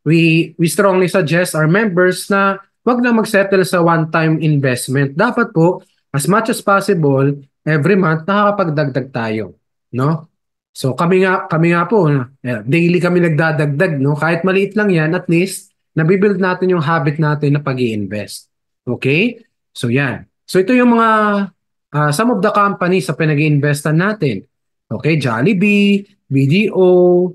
S1: we strongly suggest our members na wag na mag-settle sa one-time investment. Dapat po, as much as possible, every month nakakapagdagdag tayo, no? So kami nga po, daily kami nagdadagdag, no? Kahit maliit lang 'yan, at least nabibuild natin yung habit natin na pag-i-invest. Okay? So yan. So ito yung mga some of the companies sa pinag-i-investan natin. Okay, Jollibee, BDO,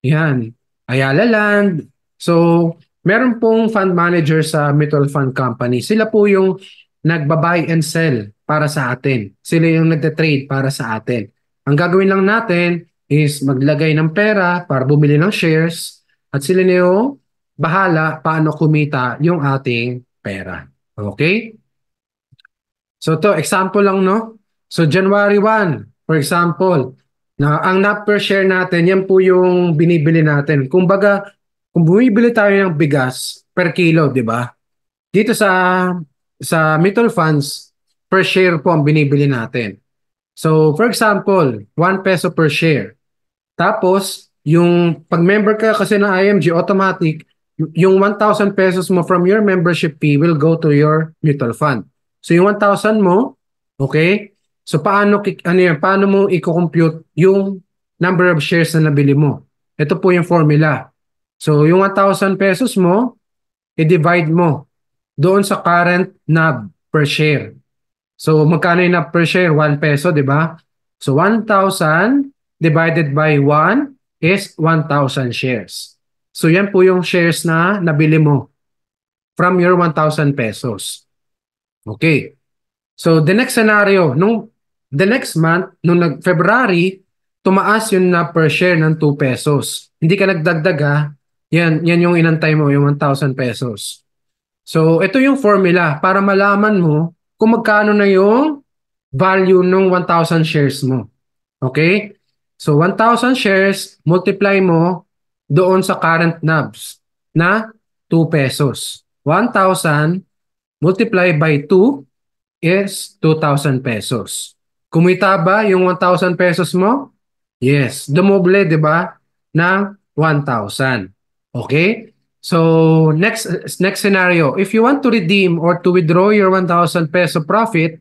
S1: yan, Ayala Land. So, meron pong fund manager sa mutual fund company. Sila po yung nagba-buy and sell para sa atin. Sila yung nagte-trade para sa atin. Ang gagawin lang natin is maglagay ng pera para bumili ng shares at sila na yung bahala paano kumita yung ating pera. Okay? So to example lang, no? So January 1, for example, na ang NAV per share natin, yan po yung binibili natin. Kumbaga, kung bumibili tayo ng bigas per kilo, di ba? Dito sa mutual funds, per share po ang binibili natin. So for example, 1 peso per share. Tapos, yung pag-member ka kasi ng IMG, automatic, yung 1,000 pesos mo from your membership fee will go to your mutual fund. So yung 1,000 mo, okay? So paano mo i-compute yung number of shares na nabili mo? Ito po yung formula. So yung 1,000 pesos mo, i-divide mo doon sa current NAV per share. So magkano yung NAV per share? 1 peso, di ba? So 1,000 divided by 1 is 1,000 shares. So yan po yung shares na nabili mo from your 1,000 pesos. Okay. So the next scenario, the next month, nung February, tumaas yun na per share ng 2 pesos. Hindi ka nagdagdag ha. Yan yung inantay mo, yung 1,000 pesos. So ito yung formula para malaman mo kung magkano na yung value ng 1,000 shares mo. Okay? So 1,000 shares, multiply mo doon sa current NAVs na 2 pesos. 1,000 multiply by 2 is 2,000 pesos. Kumita ba yung 1,000 pesos mo? Yes, dumoble, di ba? Ng 1,000. Okay? So, next scenario. If you want to redeem or to withdraw your 1,000 peso profit,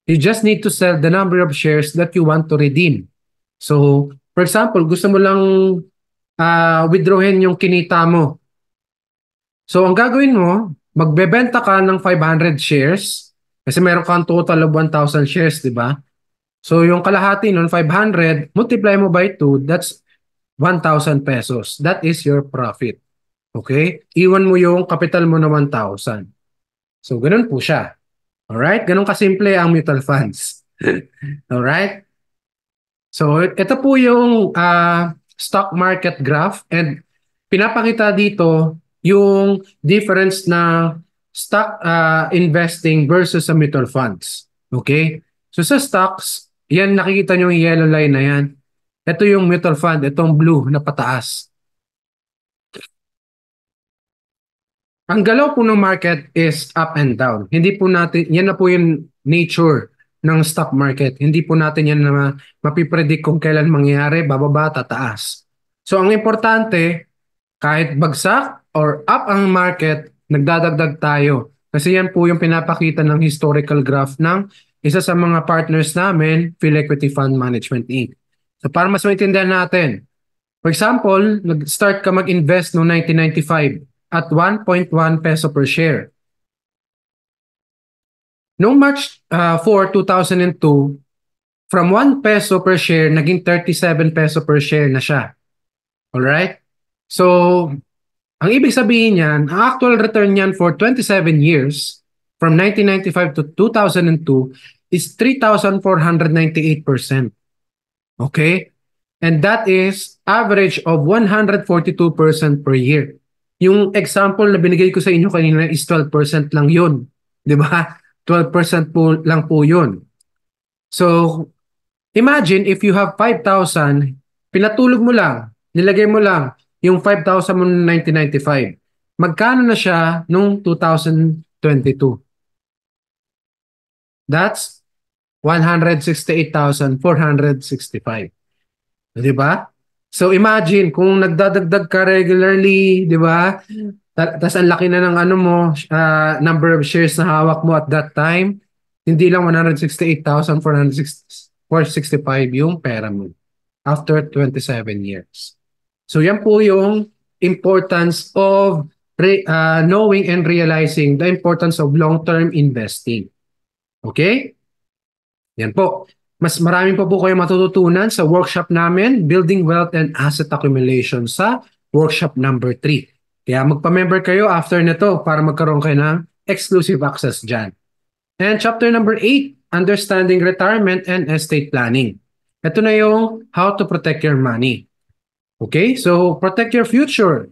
S1: you just need to sell the number of shares that you want to redeem. So, for example, gusto mo lang withdrawin yung kinita mo. So, ang gagawin mo, magbebenta ka ng 500 shares kasi meron kang total of 1,000 shares, di ba? So, yung kalahati nun, 500, multiply mo by 2, that's 1,000 pesos. That is your profit. Okay? Iwan mo yung capital mo na 1,000. So, ganun po siya. Alright? Ganun kasimple ang mutual funds. Alright? So, ito po yung stock market graph and pinapakita dito yung difference na stock investing versus sa mutual funds. Okay? So, sa stocks, yan nakikita nyo yung yellow line na yan. Ito yung mutual fund, itong blue na pataas. Ang galaw po ng market is up and down. Hindi po natin, yan na po yung nature ng stock market. Hindi po natin yan na mapipredict kung kailan mangyayari, bababa, tataas. So ang importante, kahit bagsak or up ang market, nagdadagdag tayo. Kasi yan po yung pinapakita ng historical graph ng isa sa mga partners namin, Phil Equity Fund Management Inc. So para mas maintindihan natin, for example, nag-start ka mag-invest noong 1995 at 1.1 peso per share. Noong March 4, 2002, from 1 peso per share, naging 37 peso per share na siya. Alright? So, ang ibig sabihin niyan, ang actual return niyan for 27 years, from 1995 to 2002, is 3,498%. Okay? And that is average of 142% per year. Yung example na binigay ko sa inyo kanina is 12% lang yun. Di ba? 12% po lang po yun. So, imagine if you have 5,000, pinatulog mo lang, nilagay mo lang yung 5,000 mo noong 1995. Magkano na siya nung 2022? That's 168,465. Di ba? So imagine kung nagdadagdag ka regularly, di ba? Tapos ang laki na ng ano mo, number of shares na hawak mo at that time, hindi lang 168,465 yung pera mo after 27 years. So yan po yung importance of knowing and realizing the importance of long-term investing. Okay? Yan po. Mas marami pa po kayo matututunan sa workshop namin, Building Wealth and Asset Accumulation sa workshop number 3. Kaya magpa-member kayo after nito para magkaroon kayo ng exclusive access dyan. And chapter number 8, Understanding Retirement and Estate Planning. Ito na yung how to protect your money. Okay, so protect your future.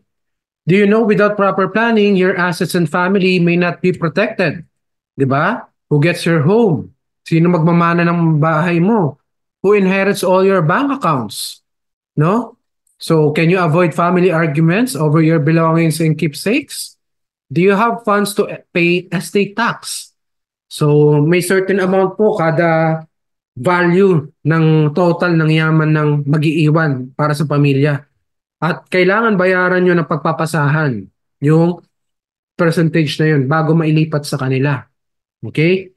S1: Do you know without proper planning, your assets and family may not be protected? Diba? Who gets your home? Sino magmamana ng bahay mo? Who inherits all your bank accounts? No? So, can you avoid family arguments over your belongings and keepsakes? Do you have funds to pay estate tax? So, may certain amount po kada value ng total ng yaman ng mag-iiwan para sa pamilya. At kailangan bayaran nyo ng pagpapasahan yung percentage na yun bago mailipat sa kanila. Okay?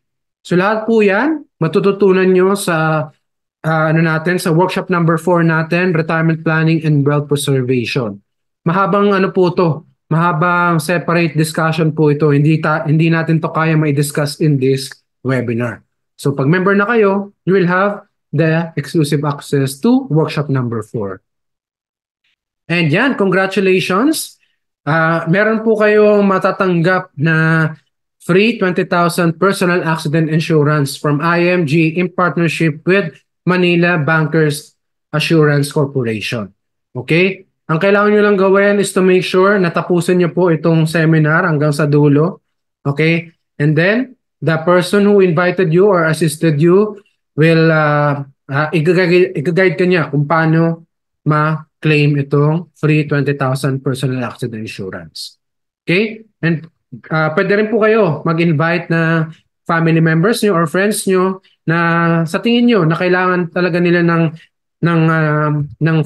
S1: So lahat po yan, matututunan nyo sa sa workshop number 4 natin, Retirement Planning and Wealth Preservation. Mahabang ano po to, mahabang separate discussion po ito. Hindi natin to kaya mai-discuss in this webinar. So pag member na kayo, you will have the exclusive access to workshop number 4. And yan, congratulations. Meron po kayong matatanggap na free 20,000 personal accident insurance from IMG in partnership with Manila Bankers Assurance Corporation. Okay? Ang kailangan nyo lang gawin is to make sure na tapusin nyo po itong seminar hanggang sa dulo. Okay? And then, the person who invited you or assisted you will i-guide ka niya kung paano ma-claim itong free 20,000 personal accident insurance. Okay? And pwede rin po kayo mag-invite na family members nyo or friends nyo na sa tingin nyo na kailangan talaga nila ng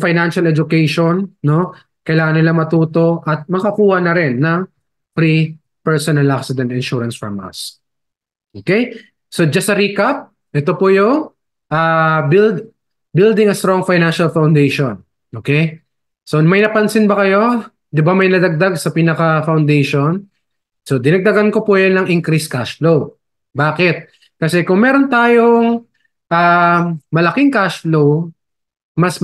S1: financial education, no? Kailangan nila matuto at makakuha na rin ng free personal accident insurance from us. Okay? So just a recap, ito po yung building a strong financial foundation. Okay? So may napansin ba kayo? Di ba may nadagdag sa pinaka-foundation? So, dinagdagan ko po yan ng increased cash flow. Bakit? Kasi kung meron tayong malaking cash flow, mas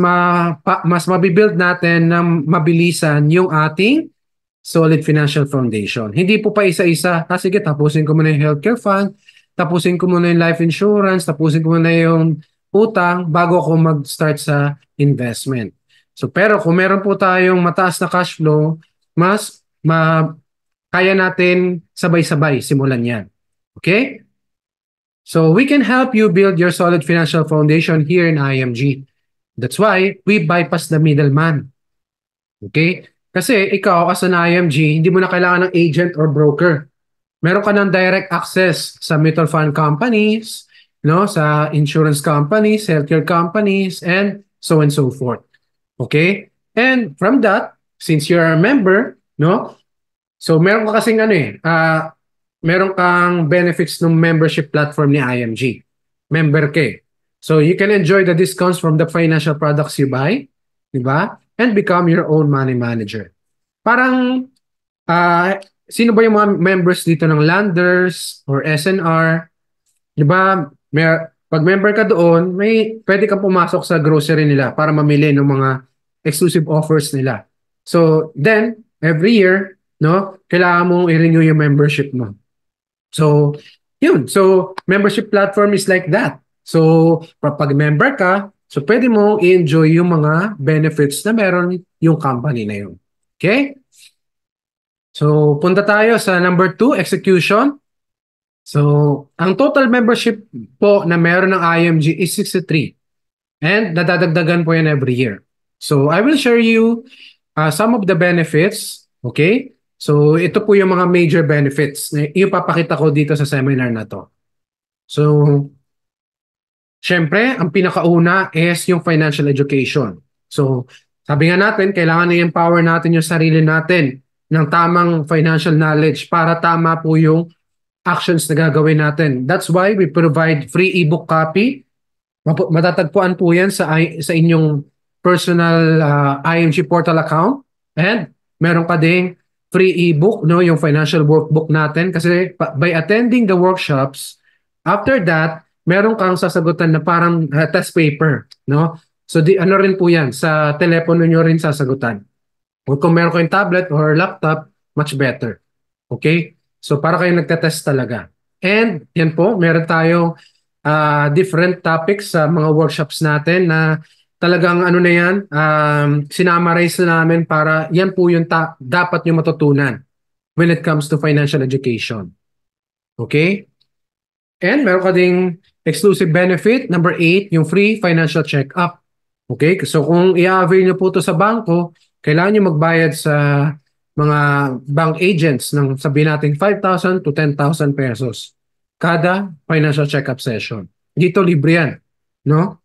S1: mabibuild natin na mabilisan yung ating solid financial foundation. Hindi po pa isa-isa. Sige, tapusin ko muna yung healthcare fund, tapusin ko muna yung life insurance, tapusin ko muna yung utang bago ako mag-start sa investment. So, pero kung meron po tayong mataas na cash flow, mas kaya natin sabay-sabay simulan yan. Okay? So we can help you build your solid financial foundation here in IMG. That's why we bypass the middleman. Okay? Kasi ikaw as an IMG, hindi mo na kailangan ng agent or broker. Meron ka ng direct access sa mutual fund companies, no, sa insurance companies, healthcare companies, and so forth. Okay? And from that, since you're a member, no, so meron ka kasing meron kang benefits ng membership platform ni IMG. Member ka eh. So you can enjoy the discounts from the financial products you buy, di ba? And become your own money manager. Parang, sino ba yung mga members dito ng Landers or SNR? Di ba? Pag member ka doon, pwede kang pumasok sa grocery nila para mamili ng mga exclusive offers nila. So then, every year, no, kailangan mong i-renew yung membership mo. So, yun. So, membership platform is like that. So, pag member ka, So pwede mo i-enjoy yung mga benefits na meron yung company na yun. Okay? So punta tayo sa number 2, execution. So ang total membership po na meron ng IMG is 63 and nadadagdagan po yan every year. So I will share you some of the benefits. Okay? So ito po yung mga major benefits na ipapakita ko dito sa seminar na to. So syempre, ang pinakauna is yung financial education. So, sabi nga natin, kailangan i-empower natin yung sarili natin ng tamang financial knowledge para tama po yung actions na gagawin natin. That's why we provide free ebook copy. Matatagpuan po yan sa inyong personal IMG portal account. And meron ka ding free ebook, no, yung financial workbook natin. Kasi by attending the workshops, after that, meron kang sasagutan na parang test paper, no? So ano rin po yan, sa telepono nyo rin sasagutan. O kung meron kayong tablet or laptop, much better. Okay? So para kayong nagtetest talaga. And yan po, meron tayong different topics sa mga workshops natin na talagang ano na yan, sinamarize na namin para yan po yung dapat nyo matutunan when it comes to financial education. Okay? And meron ka ding exclusive benefit, number 8, yung free financial check-up. Okay? So kung i-avail nyo po ito sa bangko, kailangan nyo magbayad sa mga bank agents ng sabihin natin 5,000 to 10,000 pesos kada financial check-up session. Dito libre yan. No?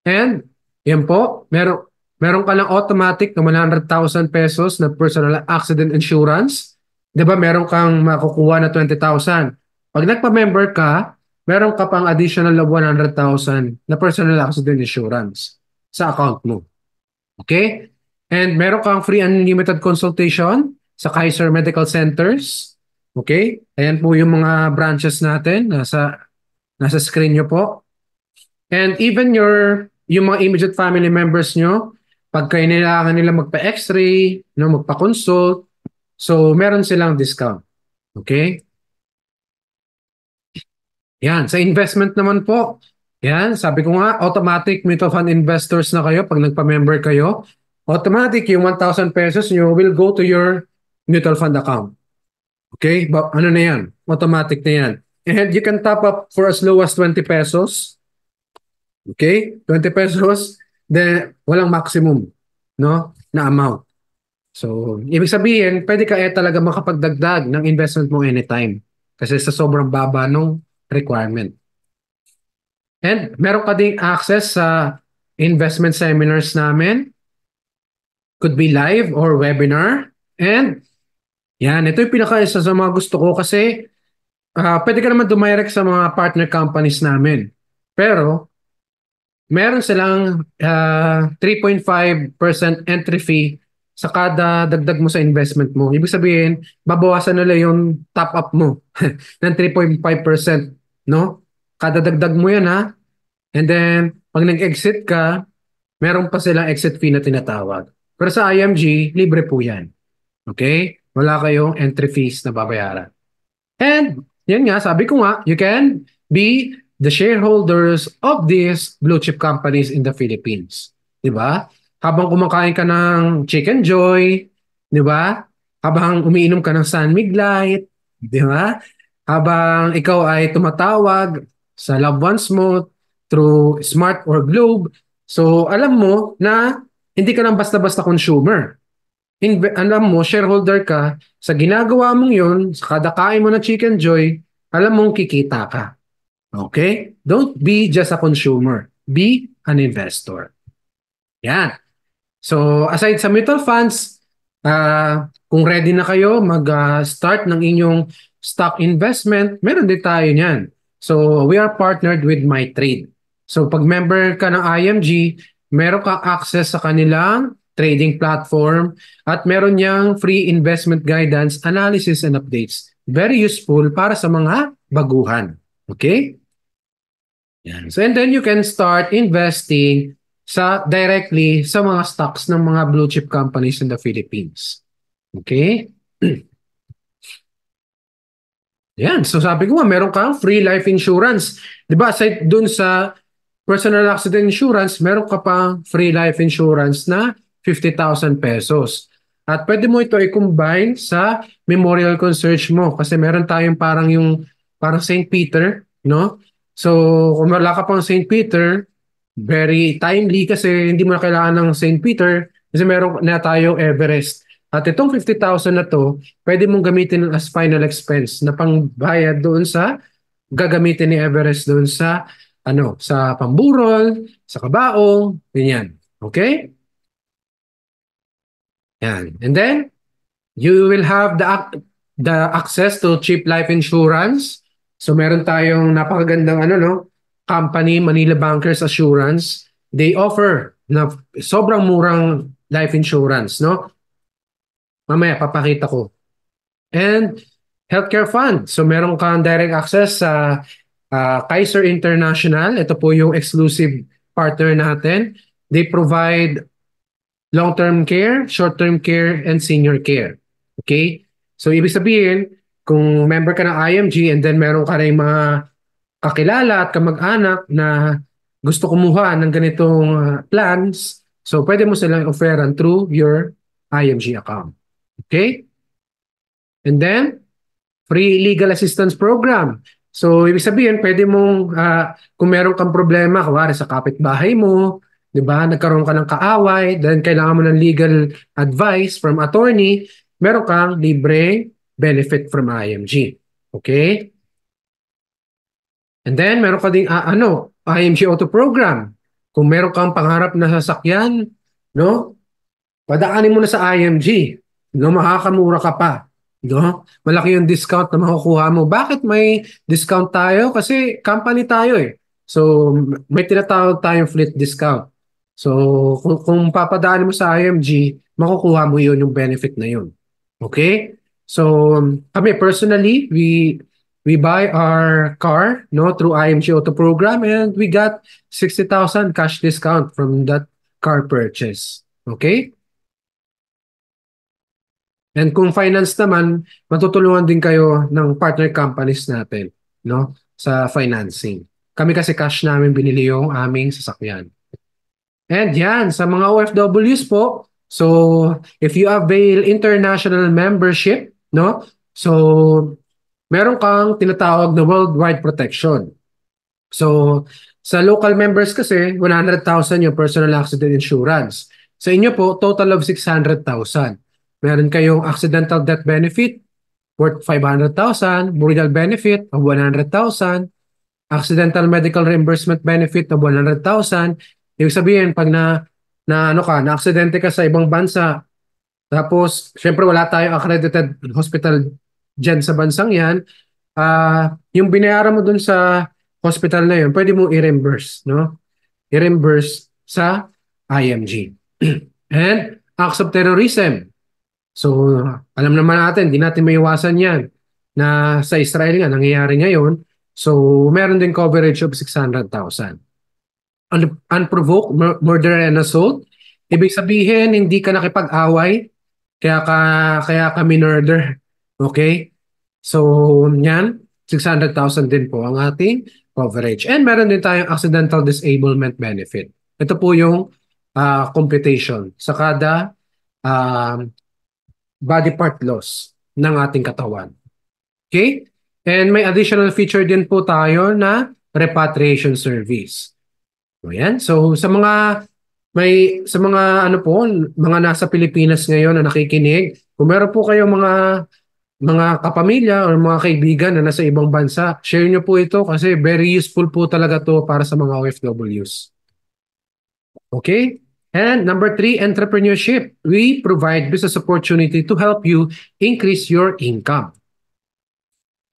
S1: And yan po, meron ka lang automatic na 100,000 pesos na personal accident insurance. 'Di ba? Meron kang makukuha na 20,000. Pag nagpa-member ka, meron ka pang additional na 100,000 na personal accident insurance sa account mo. Okay? And meron kang free unlimited consultation sa Kaiser Medical Centers. Okay? Ayan po yung mga branches natin. Nasa screen nyo po. And even yung mga immediate family members nyo, pag kailangan nila magpa-x-ray, no, magpa-consult, so meron silang discount. Okay? Yan, sa investment naman po. Yan, sabi ko nga, automatic mutual fund investors na kayo pag nagpa-member kayo. Automatic yung 1,000 pesos nyo will go to your mutual fund account. Okay? Ano na yan? Automatic na yan. And you can top up for as low as 20 pesos. Okay? 20 pesos, then walang maximum, no, na amount. So, ibig sabihin, pwede ka talaga makapagdagdag ng investment mo anytime. Kasi sa sobrang baba nung requirement. And meron ka ding access sa investment seminars namin. Could be live or webinar. And yan, ito yung pinaka-isa sa mga gusto ko kasi pwede ka naman dumirect sa mga partner companies namin. Pero meron silang 3.5% entry fee sa kada dagdag mo sa investment mo. Ibig sabihin, babawasan nila yung top up mo ng 3.5%, no? Kada dagdag mo yan, ha? And then, pag nag-exit ka, meron pa silang exit fee na tinatawag. Pero sa IMG, libre po yan. Okay? Wala kayong entry fees na babayaran. And, yan nga, sabi ko nga, you can be the shareholders of these blue chip companies in the Philippines. Di ba? Habang kumakain ka ng Chicken Joy, di ba? Habang umiinom ka ng San Mig Light, di ba? Habang ikaw ay tumatawag sa loved ones mo through Smart or Globe, so alam mo na hindi ka lang basta-basta consumer. Alam mo, shareholder ka, sa ginagawa mong yun, sa kada kain mo ng Chicken Joy, alam mong kikita ka. Okay? Don't be just a consumer. Be an investor. Yan. So, aside sa mutual funds, kung ready na kayo mag-start ng inyong stock investment, meron din tayo niyan. So, we are partnered with MyTrade. So, pag member ka ng IMG, meron kang access sa kanilang trading platform at meron niyang free investment guidance, analysis, and updates. Very useful para sa mga baguhan. Okay? Yan. So, and then you can start investing directly sa mga stocks ng mga blue chip companies in the Philippines. Okay? Yan. So sabi ko nga, meron kang free life insurance. Di ba? Aside dun sa personal accident insurance, meron ka pang free life insurance na 50,000 pesos. At pwede mo ito i-combine sa memorial concierge mo kasi meron tayong parang St. Peter, no? So, kung wala ka pang St. Peter, very timely kasi hindi mo na kailangan ng St. Peter kasi meron na tayong Everest. At itong 50,000 na to, pwede mong gamitin as final expense na pangbayad doon sa gagamitin ni Everest doon sa sa pamburol, sa kabaong, ganyan. Okay? Yan. And then you will have the access to cheap life insurance. So meron tayong napakagandang company, Manila Bankers Assurance. They offer na sobrang murang life insurance, no? Mamaya papakita ko. And healthcare fund. So meron kang direct access sa Kaiser International. Ito po yung exclusive partner natin. They provide long-term care, short-term care, and senior care. Okay? So ibig sabihin, kung member ka ng IMG and then meron ka rin mga kakilala at kamag-anak na gusto kumuha ng ganitong plans, so pwede mo silang offeran through your IMG account. Okay? And then, free legal assistance program. So, ibig sabihin, pwede mong, kung meron kang problema, kuwari sa kapitbahay mo, di ba, nagkaroon ka ng kaaway, then kailangan mo ng legal advice from attorney, meron kang libre benefit from IMG. Okay? And then, meron ka ding, IMG Auto Program. Kung meron kang pangarap na sasakyan, no, padaanin mo na sa IMG. No, makakamura ka pa. No? Malaki yung discount na makukuha mo. Bakit may discount tayo? Kasi company tayo eh. So, may tinatawag tayong fleet discount. So, kung papadaan mo sa IMG, makukuha mo yun yung benefit na yun. Okay? So, kami personally, we buy our car through IMG Auto Program and we got 60,000 cash discount from that car purchase. Okay? And kung finance naman, matutulungan din kayo ng partner companies natin, no? Sa financing. Kami kasi cash namin binili yung aming sasakyan. And yan, sa mga OFWs po, so if you avail international membership, no? So meron kang tinatawag na worldwide protection. So sa local members kasi 100,000 yung personal accident insurance. Sa inyo po, total of 600,000. Meron kayong accidental death benefit worth 500,000, burial benefit of 100,000, accidental medical reimbursement benefit of 100,000. Ibig sabihin, pag na-aksidente ka sa ibang bansa, tapos, syempre wala tayong accredited hospital dyan sa bansang yan, yung binayaran mo dun sa hospital na yun, pwede mo i-reimburse, no? I-reimburse sa IMG. And acts of terrorism. So, alam naman natin, di natin maiwasan yan na sa Israel nga, nangyayari ngayon. So, meron din coverage of 600,000. Unprovoked murder and assault. Ibig sabihin, hindi ka nakipag-away, kaya ka minurder. Okay? So, yan, 600,000 din po ang ating coverage. And meron din tayong accidental disablement benefit. Ito po yung computation sa kada body part loss ng ating katawan. Okay? And may additional feature din po tayo na repatriation service. So, yan. So, sa mga mga nasa Pilipinas ngayon na nakikinig, kung meron po kayong mga kapamilya o mga kaibigan na nasa ibang bansa, share nyo po ito kasi very useful po talaga to para sa mga OFWs. Okay? And number 3, entrepreneurship. We provide business opportunity to help you increase your income.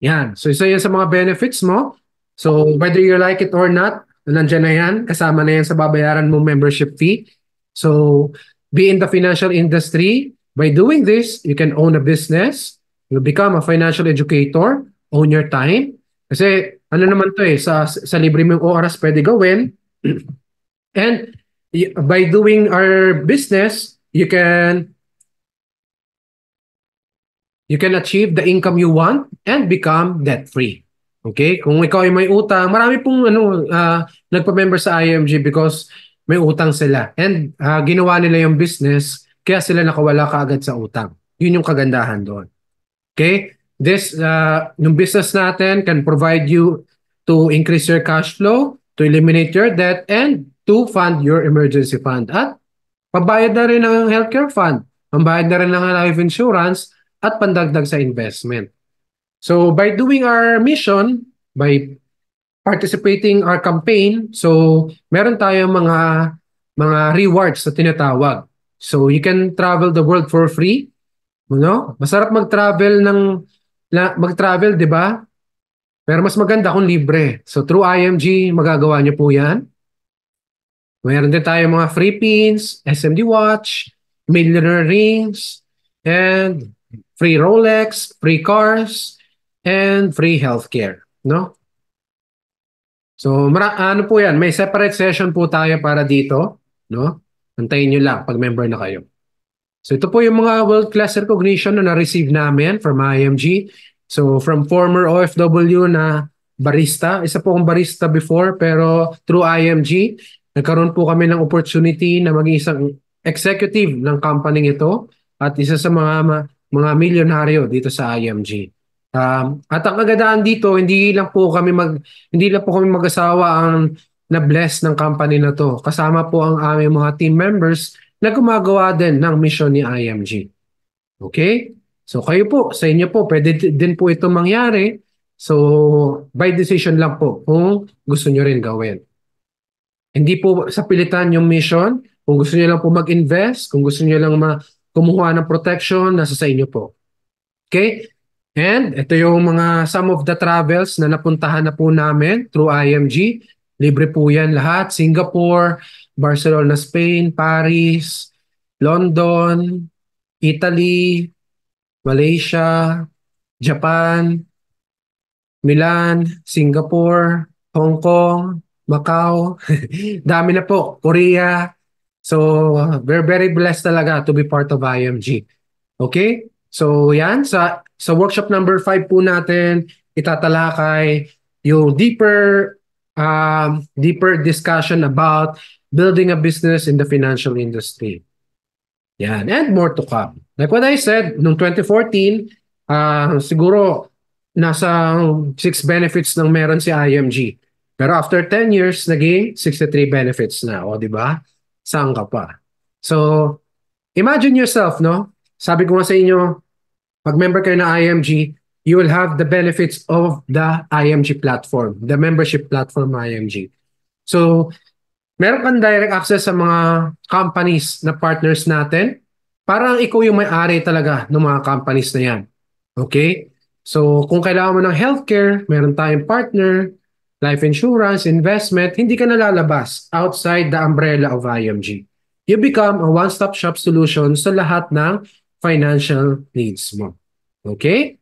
S1: Yan. So, isa yan sa mga benefits mo. So, whether you like it or not, nandiyan na yan. Kasama na yan sa babayaran mo membership fee. So, be in the financial industry. By doing this, you can own a business. You become a financial educator. Own your time. Kasi, ano naman to sa libre mong oras pwede gawin. And, by doing our business, you can achieve the income you want and become debt-free. Okay? Kung ikaw ay may utang, marami pong nagpa-member sa IMG because may utang sila. And ginawa nila yung business, kaya sila nakawala kaagad sa utang. Yun yung kagandahan doon. Okay? Yung business natin can provide you to increase your cash flow, to eliminate your debt, and to fund your emergency fund. At pambayad na rin ng healthcare fund, pambayad na rin ng life insurance, at pandagdag sa investment. So by doing our mission, by participating our campaign, so meron tayong mga rewards na tinatawag. So you can travel the world for free, no? Masarap mag-travel, 'di ba? Pero mas maganda kung libre. So through IMG, magagawa niyo po 'yan. Meron din tayong mga free pins, SMD watch, millionaire rings, and free Rolex, free cars, and free healthcare, no? So, ano po 'yan, may separate session po tayo para dito, no? Antayin niyo lang pag member na kayo. So ito po yung mga world-class recognition na na-receive namin from IMG. So from former OFW na barista, isa po akong barista before pero through IMG, nagkaroon po kami ng opportunity na maging isang executive ng company ito at isa sa mga milyonaryo dito sa IMG. At ang kagandahan dito, hindi lang po kami mag-asawa ang na-bless ng company na to. Kasama po ang aming mga team members na gumagawa din ng mission ni IMG. Okay? So kayo po, sa inyo po, pwede din po ito mangyari. So by decision lang po kung gusto nyo rin gawin. Hindi po sa pilitan yung mission. Kung gusto nyo lang po mag-invest, kung gusto nyo lang kumuha ng protection, nasa sa inyo po. Okay? And ito yung some of the travels na napuntahan na po namin through IMG. Libre po yan lahat. Singapore, Barcelona, Spain, Paris, London, Italy, Malaysia, Japan, Milan, Singapore, Hong Kong, Macau. Dami na po. Korea. So, we're very blessed talaga to be part of IMG. Okay? So, yan. Sa workshop number 5 po natin, itatalakay yung deeper discussion about building a business in the financial industry. Yan. And more to come. Like what I said, noong 2014, siguro nasa 6 benefits nang meron si IMG. Pero after 10 years, naging 63 benefits na. O, di ba? Saan ka pa? So, imagine yourself, no? Sabi ko nga sa inyo, pag member kayo ng IMG, you will have the benefits of the IMG platform, the membership platform IMG. So, meron kang direct access sa mga companies na partners natin. Parang ikaw yung may-ari talaga ng mga companies na yan. Okay? So, kung kailangan mo ng healthcare, meron tayong partner, life insurance, investment, hindi ka nalalabas outside the umbrella of IMG. You become a one-stop shop solution sa lahat ng financial needs mo. Okay?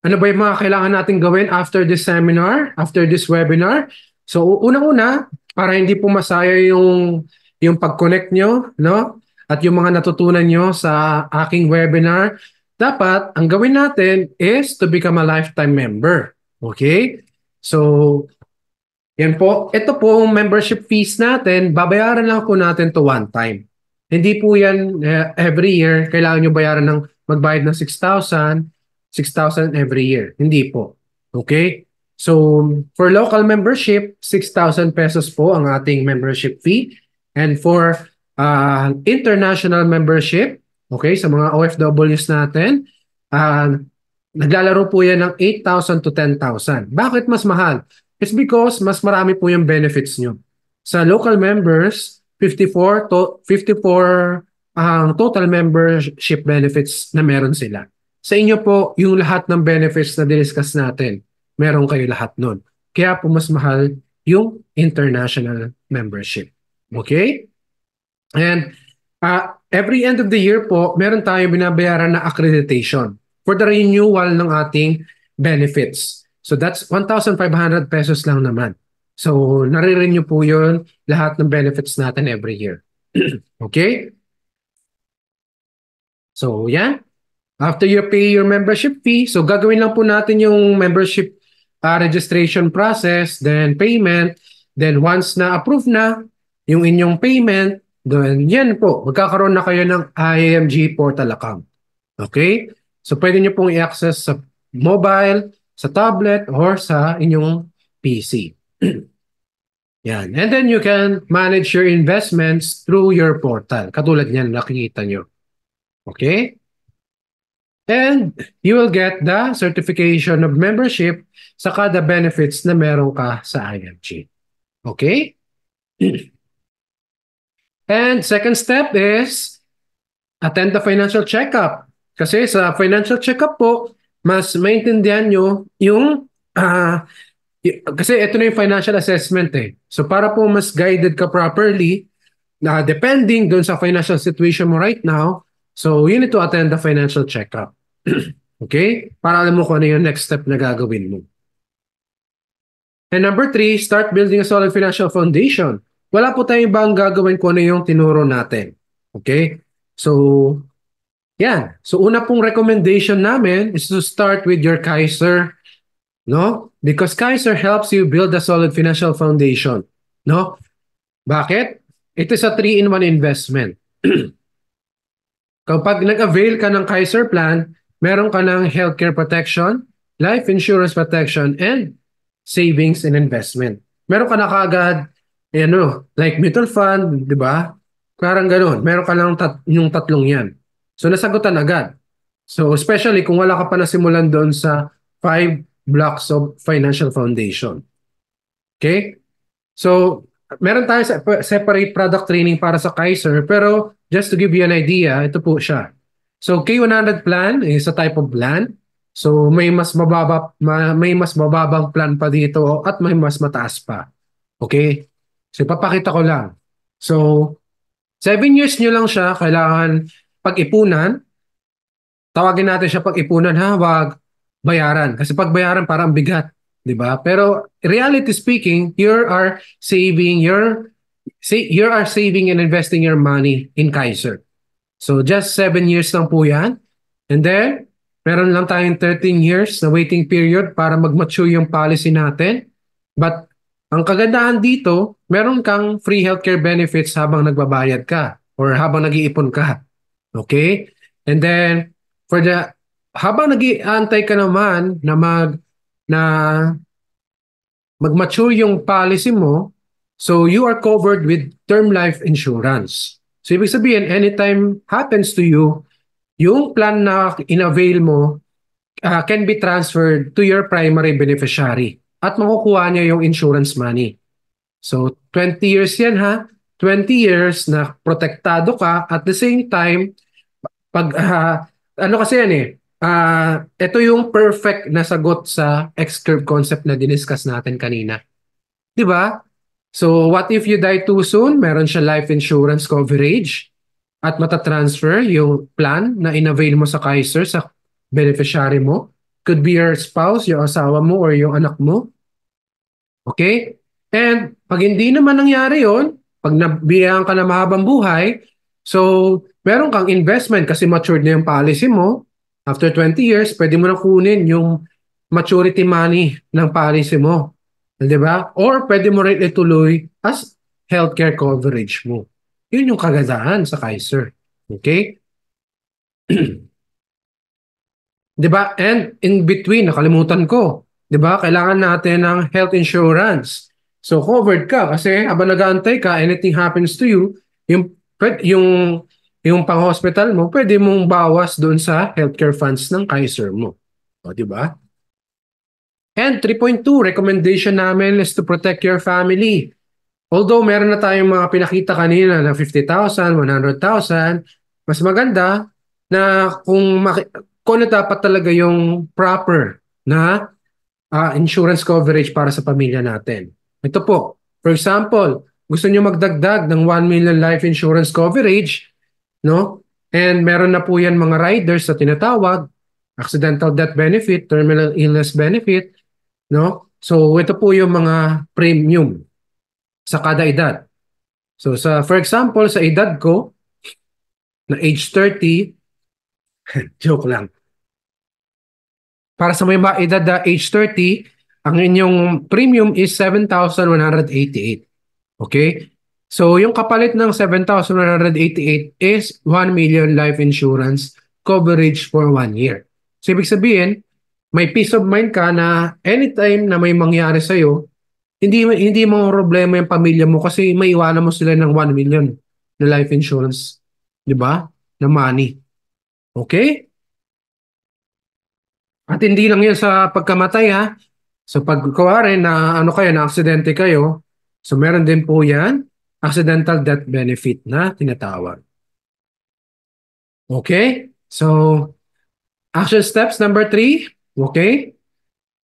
S1: Ano ba yung mga kailangan natin gawin after this seminar, after this webinar? So, unang-una, para hindi po masaya yung pag-connect nyo, no? At yung mga natutunan nyo sa aking webinar, dapat ang gawin natin is to become a lifetime member. Okay? So, yan po. Ito po ang membership fees natin, babayaran lang po natin to one time. Hindi po yan every year. Kailangan nyo bayaran magbayad ng 6,000 every year. Hindi po. Okay? So, for local membership, 6,000 pesos po ang ating membership fee. And for international membership, okay, sa mga OFWs natin, naglalaro po yan ng 8,000 to 10,000. Bakit mas mahal? It's because mas marami po yung benefits nyo. Sa local members, 54 ang total membership benefits na meron sila. Sa inyo po, yung lahat ng benefits na diniscuss natin, meron kayo lahat nun. Kaya po mas mahal yung international membership. Okay? And every end of the year po, meron tayong binabayaran na accreditation for the renewal ng ating benefits. So that's 1,500 pesos lang naman. So nare-renew po yun lahat ng benefits natin every year. Okay? So yan. After you pay your membership fee, so gagawin lang po natin yung membership registration process, then payment, then once na approve na yung inyong payment, then yan po, magkakaroon na kayo ng IAMG portal account. Okay? So pwede nyo pong i-access sa mobile, sa tablet, or sa inyong PC. Yan. And then you can manage your investments through your portal. Katulad niyan, nakikita nyo. Okay? And you will get the certification of membership saka the benefits na meron ka sa IMG. Okay? And second step is attend the financial checkup. Kasi sa financial checkup po, mas maintindihan nyo yung kasi ito na yung financial assessment eh. So para po mas guided ka properly, depending doon sa financial situation mo right now, so you need to attend the financial checkup. Okay? Para alam mo kung ano yung next step na gagawin mo. And number 3, start building a solid financial foundation. Wala po tayong ibang gagawin kung ano yung tinuro natin. Okay? So, yan. So, una pong recommendation namin is to start with your Kaiser. No? Because Kaiser helps you build a solid financial foundation. No? Bakit? It is a 3-in-1 investment. Kapag nag-avail ka ng Kaiser plan, meron ka ng healthcare protection, life insurance protection, and savings and investment. Meron ka na kaagad, like mutual fund, di ba? Parang ganun. Meron ka lang yung tatlong yan. So, nasagutan agad. So, especially kung wala ka pa nasimulan doon sa 5 blocks of financial foundation. Okay? So, meron tayo separate product training para sa Kaiser, pero just to give you an idea, ito po siya. So, K100 plan is a type of plan. So, may mas mababang plan pa dito at may mas mataas pa. Okay? So, papakita ko lang. So, 7 years nyo lang siya kailangan pag-ipunan. Tawagin natin siya pag-ipunan, ha? Wag bayaran. Kasi pag bayaran parang bigat, 'di ba? Pero reality speaking, you are saving and investing your money in Kaiser. So just 7 years lang po 'yan. And then meron lang tayong 13 years na waiting period para mag-mature yung policy natin. But ang kagandahan dito, meron kang free healthcare benefits habang nagbabayad ka or habang nag-iipon ka. Okay? And then habang nag-iantay ka naman na mag-mature yung policy mo, so you are covered with term life insurance. So ibig sabihin, anytime happens to you, yung plan na in-avail mo can be transferred to your primary beneficiary at makukuha niya yung insurance money. So 20 years yan ha, 20 years na protektado ka at the same time, ano kasi yan eh, ito yung perfect na sagot sa X-curve concept na diniscuss natin kanina. Di ba? So, what if you die too soon? Meron siya life insurance coverage at matatransfer yung plan na in-avail mo sa Kaiser sa beneficiary mo. Could be your spouse, yung asawa mo, or yung anak mo. Okay? And pag hindi naman nangyari yon, pag nabiyayaan ka na mahabang buhay, so meron kang investment kasi matured na yung policy mo. After 20 years, pwede mo na kunin yung maturity money ng policy mo. Di ba? Or pwede mo rin ituloy as healthcare coverage mo. Yun yung kagandahan sa Kaiser. Okay? Di ba? And in between, nakalimutan ko. Di ba? Kailangan natin ng health insurance. So covered ka kasi habang nag-aantay ka, anything happens to you, yung pang-hospital mo, pwede mong bawas doon sa healthcare funds ng Kaiser mo. O, di ba? And 3.2, recommendation namin is to protect your family. Although meron na tayong mga pinakita kanina na 50,000, 100,000, mas maganda na kung ano dapat talaga yung proper na insurance coverage para sa pamilya natin. Ito po, for example, gusto nyo magdagdag ng 1 million life insurance coverage, no? And meron na po yan mga riders na tinatawag, accidental death benefit, terminal illness benefit, no? So ito po yung mga premium sa kada edad. So for example, sa edad ko, na age 30, Joke lang. Para sa may mga edad na age 30, ang inyong premium is 7,188. Okay? So, yung kapalit ng 7,188 is 1 million life insurance coverage for 1 year. So, ibig sabihin, may peace of mind ka na anytime na may mangyari sa'yo, hindi mo problema yung pamilya mo kasi may iwanan mo sila ng 1 million na life insurance. Di ba? Na money. Okay? At hindi lang yan sa pagkamatay ha. So pag kuwari na ano kayo, na aksidente kayo, so meron din po yan, accidental death benefit na tinatawag. Okay? So, action steps number 3. Okay?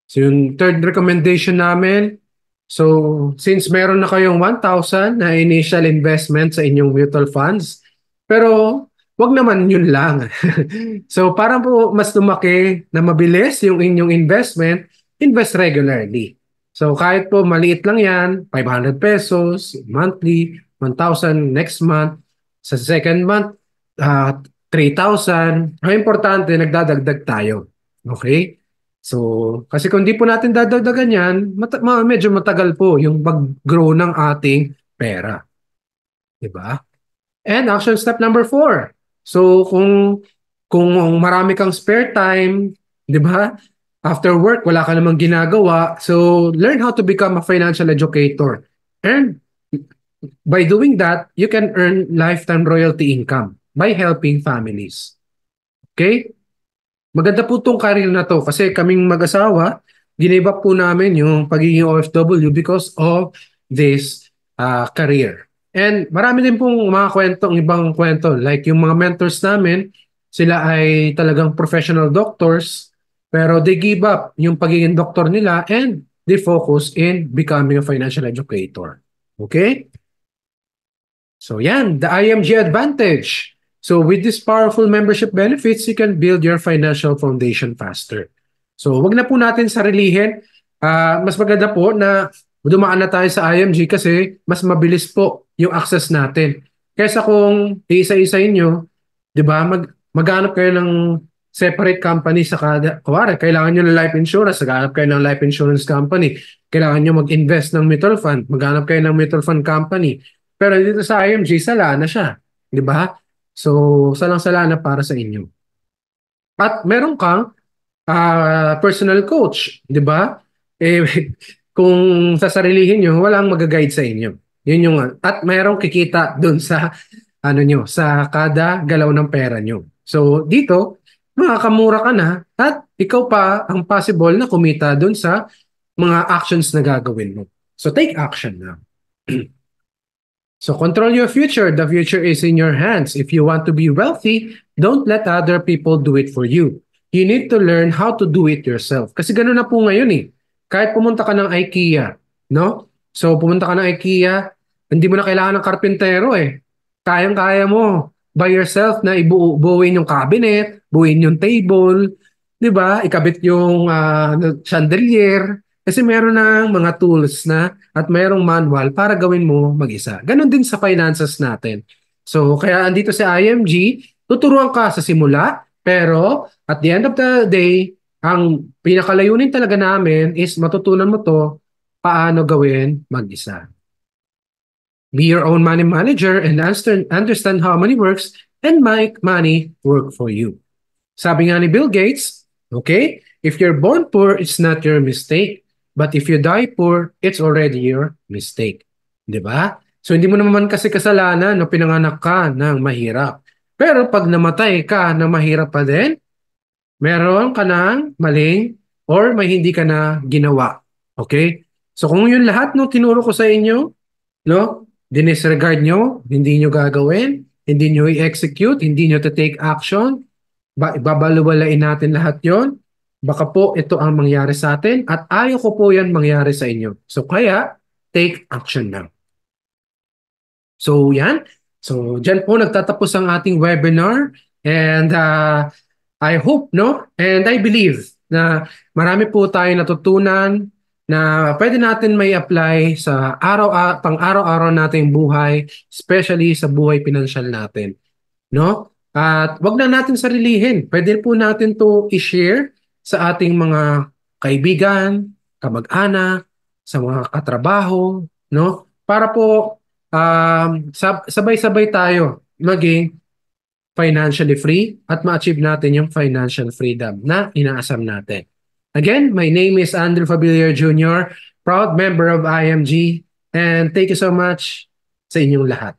S1: So yung third recommendation namin, so since meron na kayong 1,000 na initial investment sa inyong mutual funds, pero wag naman yun lang. So para po mas lumaki na mabilis yung inyong investment, invest regularly. So kahit po maliit lang yan, 500 pesos monthly, 1,000 next month, sa second month, 3,000. Ang importante, nagdadagdag tayo. Okay? So, kasi kung di po natin dadagdagan yan, medyo matagal po yung pag-grow ng ating pera. Diba? And action step number 4. So, kung marami kang spare time, di ba? After work, wala ka namang ginagawa. So, learn how to become a financial educator. And by doing that, you can earn lifetime royalty income by helping families. Okay? Maganda po itong career na to kasi kaming mag-asawa, giniba po namin yung pagiging OFW because of this career. And marami din pong mga kwentong, ibang kwento. Like yung mga mentors namin, sila ay talagang professional doctors, pero they give up yung pagiging doctor nila and they focus in becoming a financial educator. Okay? So yan, the IMG Advantage. So with this powerful membership benefits, you can build your financial foundation faster. So wag na po natin sarilihin. Mas maganda po na dumaan na tayo sa IMG kasi mas mabilis po yung access natin. Kaysa kung iisa-isa inyo, di ba, maghanap kayo ng separate company sa kada. Kuwari, kailangan nyo ng life insurance, maghanap kayo ng life insurance company. Kailangan nyo mag-invest ng mutual fund, maghanap kayo ng mutual fund company. Pero dito sa IMG, sala na siya. Di ba? So, salang-sala na para sa inyo. At meron kang personal coach. Di ba? Eh, kung sasarilihin nyo, walang mag-guide sa inyo. Yun yung, at merong kikita dun sa, ano nyo, sa kada galaw ng pera nyo. So, dito, makakamura ka na at ikaw pa ang possible na kumita dun sa mga actions na gagawin mo. So, take action na. So control your future. The future is in your hands. If you want to be wealthy, don't let other people do it for you. You need to learn how to do it yourself. Kasi gano'n na po ngayon eh. Kahit pumunta ka ng IKEA, no? So pumunta ka ng IKEA, hindi mo na kailangan ng karpintero eh. Kayang-kaya mo by yourself na buuin yung cabinet, buuin yung table, 'di ba? Ikabit yung chandelier kasi meron ng mga tools na at mayroong manual para gawin mo mag-isa. Ganon din sa finances natin. So, kaya andito sa IMG, tuturuan ka sa simula, pero at the end of the day, ang pinakalayunin talaga namin is matutunan mo to paano gawin mag-isa. Be your own money manager and understand how money works and make money work for you. Sabi nga ni Bill Gates, okay, if you're born poor, it's not your mistake. But if you die poor, it's already your mistake. Di ba? So hindi mo naman kasi kasalanan na pinanganak ka ng mahirap. Pero pag namatay ka ng mahirap pa din, meron ka ng maling or may hindi ka na ginawa. Okay? So kung yun lahat no tinuro ko sa inyo, no, dinisregard nyo, hindi nyo gagawin, hindi nyo i-execute, hindi nyo to take action, babaluwalain natin lahat yon. Baka po ito ang mangyari sa atin at ayaw ko po yan mangyari sa inyo. So kaya, take action now. So yan. So dyan po nagtatapos ang ating webinar and I hope, no? And I believe na marami po tayo natutunan na pwede natin may apply sa pang-araw-araw nating buhay, especially sa buhay pinansyal natin. No? At wag na natin sarilihin. Pwede po natin to i-share sa ating mga kaibigan, kamag-anak, sa mga katrabaho, no? Para po sabay-sabay tayo maging financially free at ma-achieve natin yung financial freedom na inaasam natin. Again, my name is Andrew Fabilier Jr., proud member of IMG, and thank you so much sa inyong lahat.